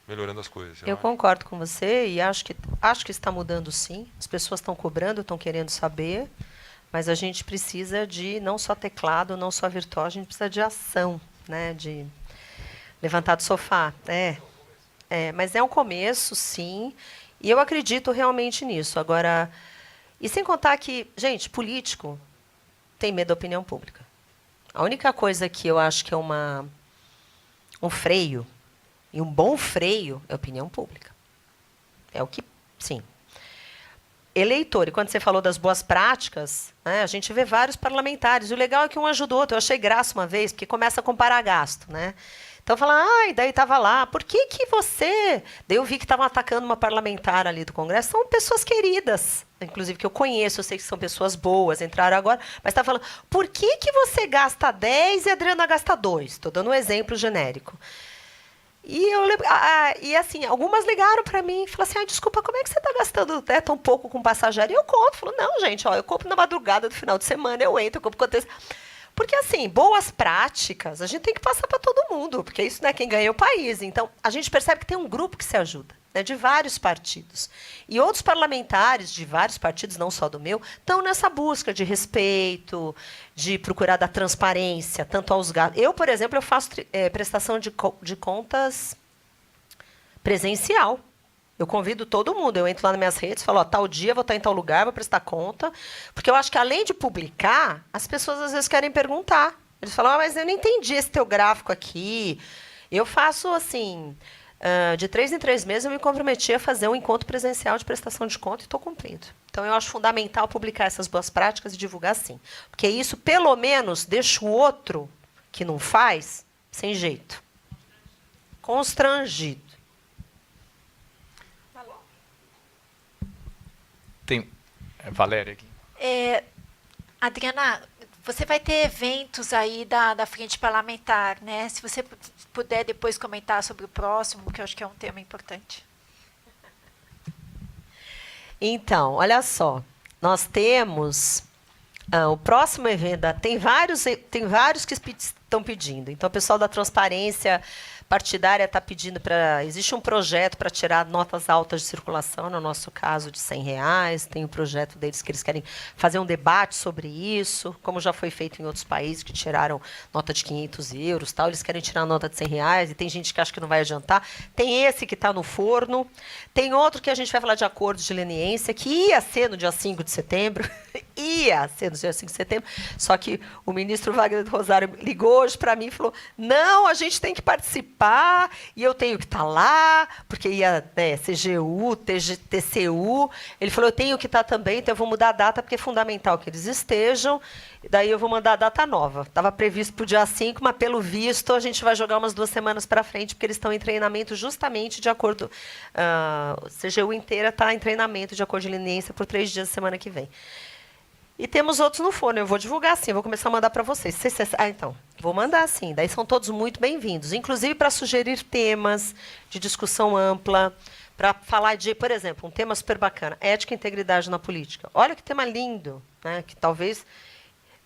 S6: melhorando as coisas.
S2: Eu concordo com você e acho que está mudando sim. As pessoas estão cobrando, estão querendo saber, mas a gente precisa de não só teclado, não só virtual, a gente precisa de ação, né? De levantar do sofá. Mas é um começo, sim, e eu acredito realmente nisso. Agora, e sem contar que, gente, político tem medo da opinião pública. A única coisa que eu acho que é um freio, e um bom freio, é a opinião pública. É o que, sim. Eleitor, e quando você falou das boas práticas, né, a gente vê vários parlamentares. O legal é que um ajuda o outro. Eu achei graça uma vez, porque começa a comparar gasto, né? Então, fala, daí estava lá, por que você... Daí eu vi que estavam atacando uma parlamentar ali do Congresso. São pessoas queridas, inclusive, que eu conheço, eu sei que são pessoas boas, entraram agora, mas está falando, por que você gasta 10 e a Adriana gasta 2? Estou dando um exemplo genérico. E eu lembro, e assim, algumas ligaram para mim e falaram assim, desculpa, como é que você está gastando tão pouco com passageiro? E eu conto, falo, não, gente, eu compro na madrugada do final de semana, eu entro, eu compro quanto... Porque, assim, boas práticas, a gente tem que passar para todo mundo, porque isso não é quem ganha é o país. Então, a gente percebe que tem um grupo que se ajuda, né, de vários partidos. E outros parlamentares de vários partidos, não só do meu, estão nessa busca de respeito, de procurar dar transparência, tanto aos gastos. Eu, por exemplo, eu faço prestação de contas presencial. Eu convido todo mundo, eu entro lá nas minhas redes, falo, tal dia vou estar em tal lugar, vou prestar conta. Porque eu acho que, além de publicar, as pessoas às vezes querem perguntar. Eles falam, mas eu não entendi esse teu gráfico aqui. Eu faço, assim, de 3 em 3 meses, eu me comprometi a fazer um encontro presencial de prestação de conta e estou cumprindo. Então, eu acho fundamental publicar essas boas práticas e divulgar sim. Porque isso, pelo menos, deixa o outro que não faz sem jeito. Constrangido.
S1: Tem Valéria aqui.
S11: Adriana, você vai ter eventos aí da frente parlamentar, né? Se você puder depois comentar sobre o próximo, que eu acho que é um tema importante.
S2: Então, olha só, nós temos o próximo evento, tem vários que estão pedindo. Então, o pessoal da transparência partidária está pedindo para... Existe um projeto para tirar notas altas de circulação, no nosso caso, de R$100. Tem um projeto deles que eles querem fazer um debate sobre isso, como já foi feito em outros países, que tiraram nota de €500, tal. Eles querem tirar a nota de R$100, e tem gente que acha que não vai adiantar. Tem esse que está no forno. Tem outro que a gente vai falar de acordos de leniência, que ia ser no dia 5 de setembro. Ia ser no dia 5 de setembro. Só que o ministro Wagner do Rosário ligou hoje para mim e falou, não, a gente tem que participar, e eu tenho que estar lá, porque ia CGU, TCU. Ele falou, eu tenho que estar também, então eu vou mudar a data, porque é fundamental que eles estejam. Daí eu vou mandar a data nova. Estava previsto para o dia 5, mas, pelo visto, a gente vai jogar umas 2 semanas para frente, porque eles estão em treinamento justamente de acordo... a CGU inteira está em treinamento de acordo de leniência por 3 dias da semana que vem. E temos outros no forno. Eu vou divulgar sim, eu vou começar a mandar para vocês. Então, Vou mandar sim. Daí são todos muito bem-vindos, inclusive para sugerir temas de discussão ampla, para falar de, por exemplo, um tema super bacana, ética e integridade na política. Olha que tema lindo, né? Que talvez,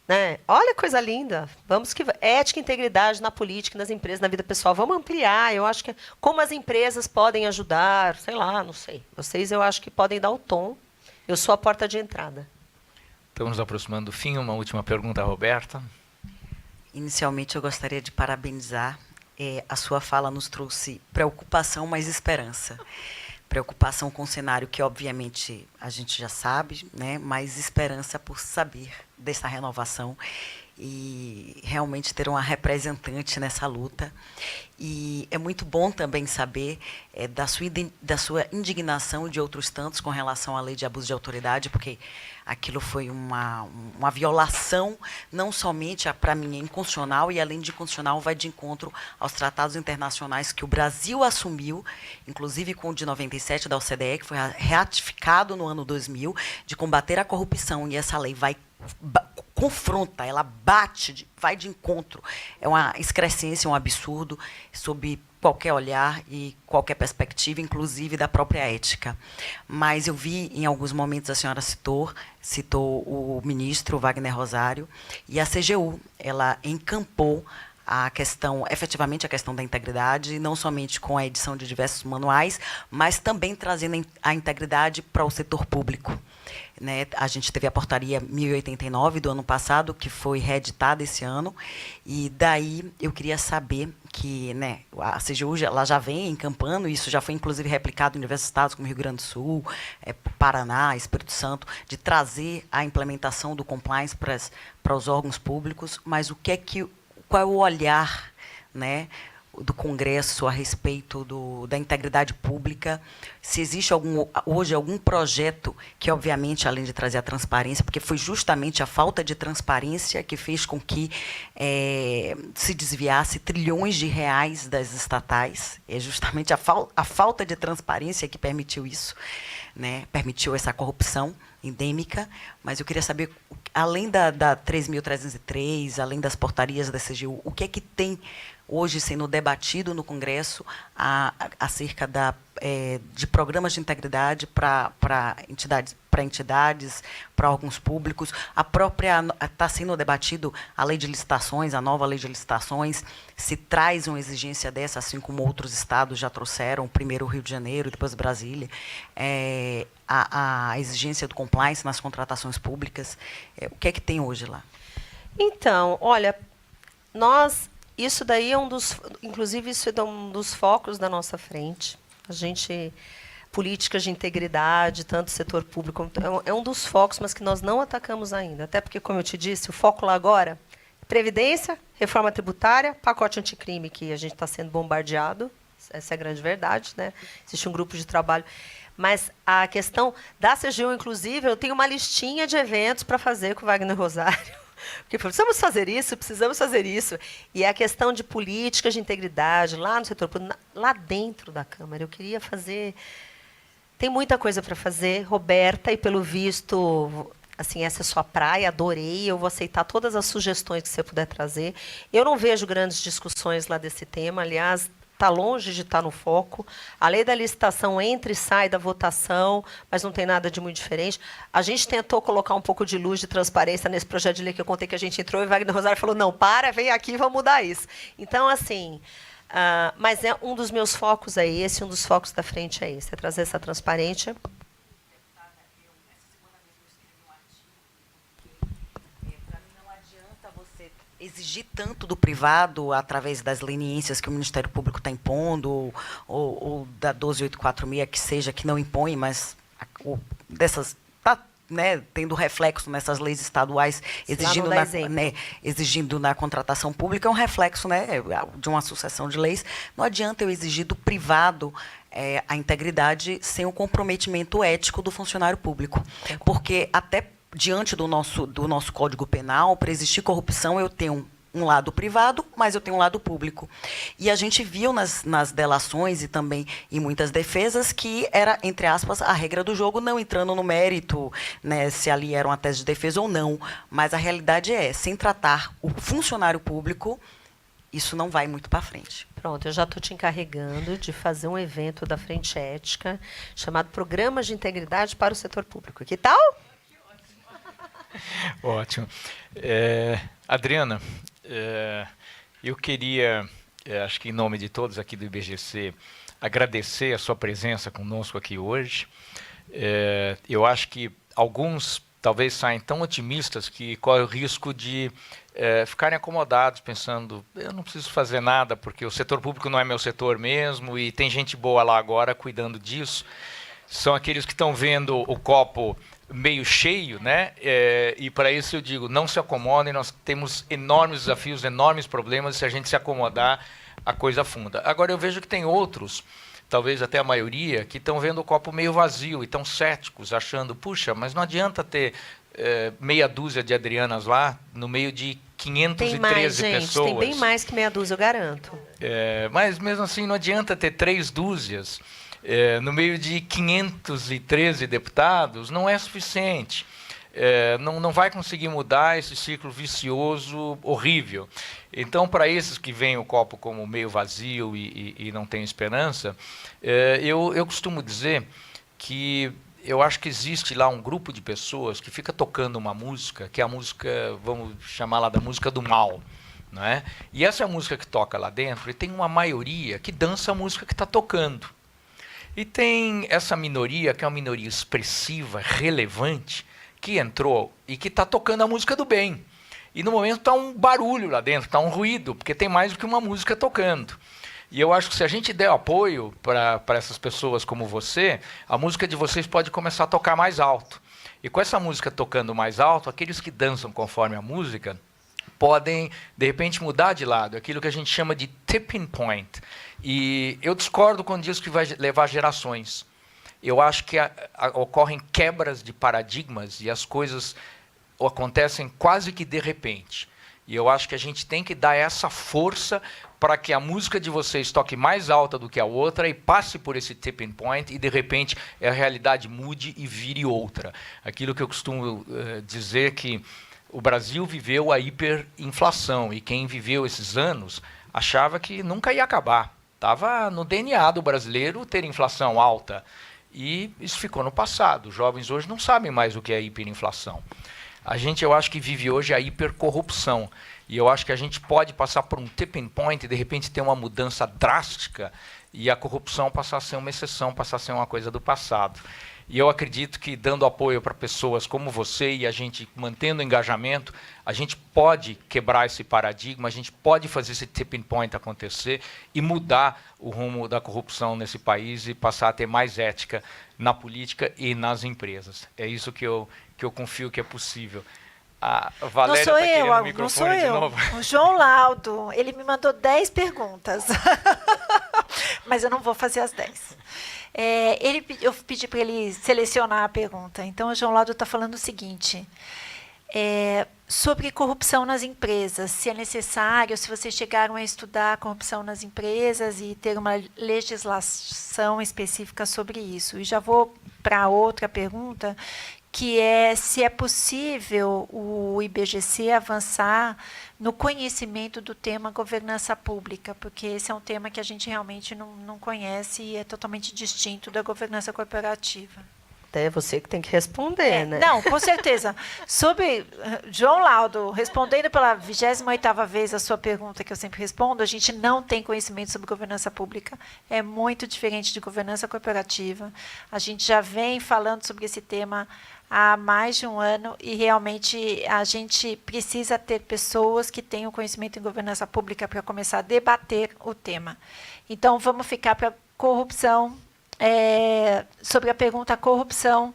S2: né? Olha que coisa linda. Vamos que ética e integridade na política, nas empresas, na vida pessoal. Vamos ampliar. Eu acho que como as empresas podem ajudar, sei lá, não sei. Vocês, eu acho que podem dar o tom. Eu sou a porta de entrada.
S1: Estamos nos aproximando do fim. Uma última pergunta, Roberta.
S14: Inicialmente, eu gostaria de parabenizar. A sua fala nos trouxe preocupação, mas esperança. Preocupação com o cenário que, obviamente, a gente já sabe, né? Mas esperança por saber dessa renovação e realmente ter uma representante nessa luta. E é muito bom também saber da sua indignação e de outros tantos com relação à lei de abuso de autoridade, porque aquilo foi uma violação, não somente, para mim, é inconstitucional, e além de inconstitucional, vai de encontro aos tratados internacionais que o Brasil assumiu, inclusive com o de 97 da OCDE, que foi ratificado no ano 2000, de combater a corrupção, e essa lei confronta, ela bate, vai de encontro. É uma excrescência, um absurdo, sob qualquer olhar e qualquer perspectiva, inclusive da própria ética. Mas eu vi, em alguns momentos, a senhora citou o ministro Wagner Rosário, e a CGU, ela encampou a questão, efetivamente a questão da integridade, não somente com a edição de diversos manuais, mas também trazendo a integridade para o setor público. Né? A gente teve a portaria 1089 do ano passado, que foi reeditada esse ano, e daí eu queria saber que, né, a CGU ela já vem encampando, isso já foi inclusive replicado em diversos estados, como Rio Grande do Sul, Paraná, Espírito Santo, de trazer a implementação do compliance para os órgãos públicos, mas qual é o olhar, né, do Congresso a respeito da integridade pública, se existe hoje algum projeto que, obviamente, além de trazer a transparência, porque foi justamente a falta de transparência que fez com que se desviasse trilhões de reais das estatais, é justamente a falta de transparência que permitiu isso, né, permitiu essa corrupção endêmica, mas eu queria saber, além da 3.303, além das portarias da CGU, o que é que tem hoje sendo debatido no Congresso acerca de programas de integridade para entidades, para órgãos públicos. Está sendo debatido a lei de licitações, a nova lei de licitações, se traz uma exigência dessa, assim como outros estados já trouxeram, primeiro o Rio de Janeiro, depois Brasília, a exigência do compliance nas contratações públicas. O que é que tem hoje lá?
S2: Então, olha, isso daí inclusive isso é um dos focos da nossa frente. Políticas de integridade, tanto setor público, é um dos focos, mas que nós não atacamos ainda. Até porque, como eu te disse, o foco lá agora, previdência, reforma tributária, pacote anticrime, que a gente está sendo bombardeado, essa é a grande verdade, né? Existe um grupo de trabalho. Mas a questão da CGU, inclusive, eu tenho uma listinha de eventos para fazer com o Wagner Rosário. Porque precisamos fazer isso. E a questão de políticas de integridade lá no setor público, lá dentro da Câmara, eu queria fazer. Tem muita coisa para fazer, Roberta, e pelo visto, assim, essa é sua praia, adorei. Eu vou aceitar todas as sugestões que você puder trazer. Eu não vejo grandes discussões lá desse tema, aliás. Está longe de estar no foco. A lei da licitação entra e sai da votação, mas não tem nada de muito diferente. A gente tentou colocar um pouco de luz, de transparência nesse projeto de lei que eu contei que a gente entrou, e Wagner Rosário falou, não, vem aqui, vamos mudar isso. Então, assim, mas um dos meus focos é esse, um dos focos da frente é esse, é trazer essa transparência.
S14: Exigir tanto do privado através das leniências que o Ministério Público está impondo, ou da 12846, que seja, que não impõe, mas está, né, tendo reflexo nessas leis estaduais, exigindo na contratação pública, é um reflexo, né, de uma sucessão de leis. Não adianta eu exigir do privado a integridade sem o comprometimento ético do funcionário público, porque até diante do nosso Código Penal, para existir corrupção, eu tenho um lado privado, mas eu tenho um lado público. E a gente viu nas delações e também em muitas defesas que era, entre aspas, a regra do jogo, não entrando no mérito, né, se ali era uma tese de defesa ou não. Mas a realidade é, sem tratar o funcionário público, isso não vai muito para frente.
S2: Pronto, eu já estou te encarregando de fazer um evento da Frente Ética chamado Programas de Integridade para o Setor Público. Que tal?
S1: Ótimo. Adriana, eu queria, acho que em nome de todos aqui do IBGC, agradecer a sua presença conosco aqui hoje. Eu acho que alguns talvez saem tão otimistas que correm o risco de ficarem acomodados, pensando, eu não preciso fazer nada, porque o setor público não é meu setor mesmo, e tem gente boa lá agora cuidando disso. São aqueles que estão vendo o copo meio cheio, né? E para isso eu digo, não se acomodem, nós temos enormes desafios, enormes problemas, se a gente se acomodar, a coisa afunda. Agora eu vejo que tem outros, talvez até a maioria, que estão vendo o copo meio vazio e estão céticos, achando, puxa, mas não adianta ter meia dúzia de Adrianas lá, no meio de 513
S2: tem mais, gente,
S1: pessoas.
S2: Tem bem mais que meia dúzia, eu garanto.
S1: Mas mesmo assim não adianta ter 3 dúzias. No meio de 513 deputados, não é suficiente. Não vai conseguir mudar esse ciclo vicioso horrível. Então, para esses que veem o copo como meio vazio e não têm esperança, eu costumo dizer que eu acho que existe lá um grupo de pessoas que fica tocando uma música, que é a música, vamos chamar lá da música do mal. Não é? E essa é a música que toca lá dentro, e tem uma maioria que dança a música que está tocando. E tem essa minoria, que é uma minoria expressiva, relevante, que entrou e que está tocando a música do bem. E no momento está um barulho lá dentro, está um ruído, porque tem mais do que uma música tocando. E eu acho que se a gente der apoio para essas pessoas como você, a música de vocês pode começar a tocar mais alto. E com essa música tocando mais alto, aqueles que dançam conforme a música podem, de repente, mudar de lado. Aquilo que a gente chama de tipping point. E eu discordo quando diz que vai levar gerações. Eu acho que ocorrem quebras de paradigmas e as coisas acontecem quase que de repente. E eu acho que a gente tem que dar essa força para que a música de vocês toque mais alta do que a outra e passe por esse tipping point e, de repente, a realidade mude e vire outra. Aquilo que eu costumo dizer que o Brasil viveu a hiperinflação e quem viveu esses anos achava que nunca ia acabar. Estava no DNA do brasileiro ter inflação alta. E isso ficou no passado. Os jovens hoje não sabem mais o que é hiperinflação. Eu acho que vive hoje a hipercorrupção. E eu acho que a gente pode passar por um tipping point e, de repente, ter uma mudança drástica e a corrupção passar a ser uma exceção, passar a ser uma coisa do passado. E eu acredito que, dando apoio para pessoas como você e a gente mantendo o engajamento, a gente pode quebrar esse paradigma, a gente pode fazer esse tipping point acontecer e mudar o rumo da corrupção nesse país e passar a ter mais ética na política e nas empresas. É isso que eu confio que é possível. A Valéria está querendo o microfone
S11: não sou eu.
S1: De novo.
S11: O João Laudo, ele me mandou 10 perguntas. Mas eu não vou fazer as 10. Eu pedi para ele selecionar a pergunta. Então, o João Laudo está falando o seguinte, sobre corrupção nas empresas, se é necessário, se vocês chegaram a estudar a corrupção nas empresas e ter uma legislação específica sobre isso. E já vou para outra pergunta, que é se é possível o IBGC avançar no conhecimento do tema governança pública, porque esse é um tema que a gente realmente não conhece e é totalmente distinto da governança corporativa.
S2: Até você que tem que responder, né?
S11: Não, com certeza. Sobre João Laudo, respondendo pela 28ª vez a sua pergunta, que eu sempre respondo, a gente não tem conhecimento sobre governança pública, é muito diferente de governança corporativa. A gente já vem falando sobre esse tema há mais de um ano e realmente a gente precisa ter pessoas que tenham conhecimento em governança pública para começar a debater o tema. Então, vamos ficar para corrupção. Sobre a pergunta corrupção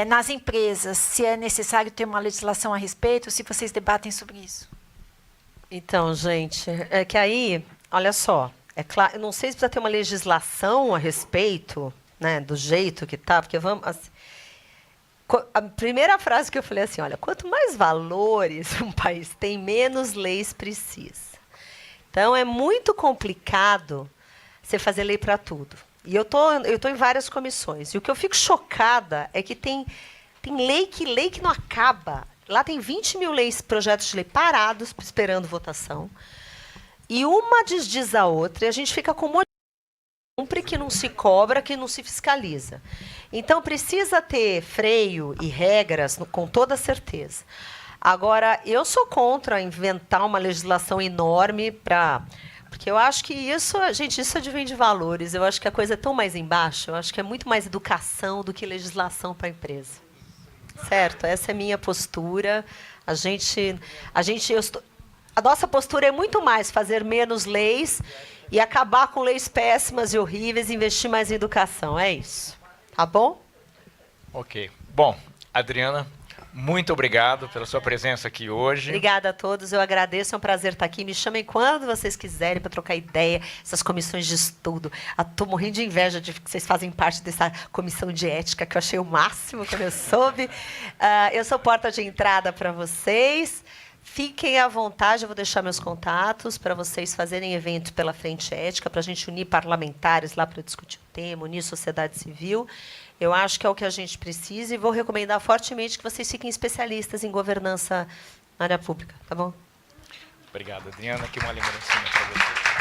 S11: nas empresas, se é necessário ter uma legislação a respeito, se vocês debatem sobre isso.
S2: Então, gente, é que aí, olha só, é claro, eu não sei se precisa ter uma legislação a respeito, né, do jeito que está, porque vamos... Assim, A primeira frase que eu falei assim, olha, quanto mais valores um país tem, menos leis precisa. Então, é muito complicado você fazer lei para tudo. E eu tô em várias comissões. E o que eu fico chocada é que tem lei que não acaba. Lá tem 20 mil projetos de lei parados, esperando votação. E uma desdiz a outra, e a gente fica com um monte de cumpre que não se cobra, que não se fiscaliza. Então, precisa ter freio e regras, com toda certeza. Agora, eu sou contra inventar uma legislação enorme para... Porque eu acho que isso advém de valores. Eu acho que a coisa é tão mais embaixo. Eu acho que é muito mais educação do que legislação para a empresa. Certo? Essa é a minha postura. A nossa postura é muito mais fazer menos leis e acabar com leis péssimas e horríveis e investir mais em educação. É isso. Tá bom?
S1: Ok. Bom, Adriana, muito obrigado pela sua presença aqui hoje.
S2: Obrigada a todos, eu agradeço, é um prazer estar aqui. Me chamem quando vocês quiserem para trocar ideia, essas comissões de estudo. Estou morrendo de inveja de que vocês fazem parte dessa comissão de ética, que eu achei o máximo quando eu soube. Eu sou porta de entrada para vocês. Fiquem à vontade, eu vou deixar meus contatos para vocês fazerem evento pela Frente Ética, para a gente unir parlamentares lá para discutir o tema, unir sociedade civil. Eu acho que é o que a gente precisa e vou recomendar fortemente que vocês fiquem especialistas em governança na área pública, tá bom?
S1: Obrigado, Adriana. Aqui uma lembrancinha para você.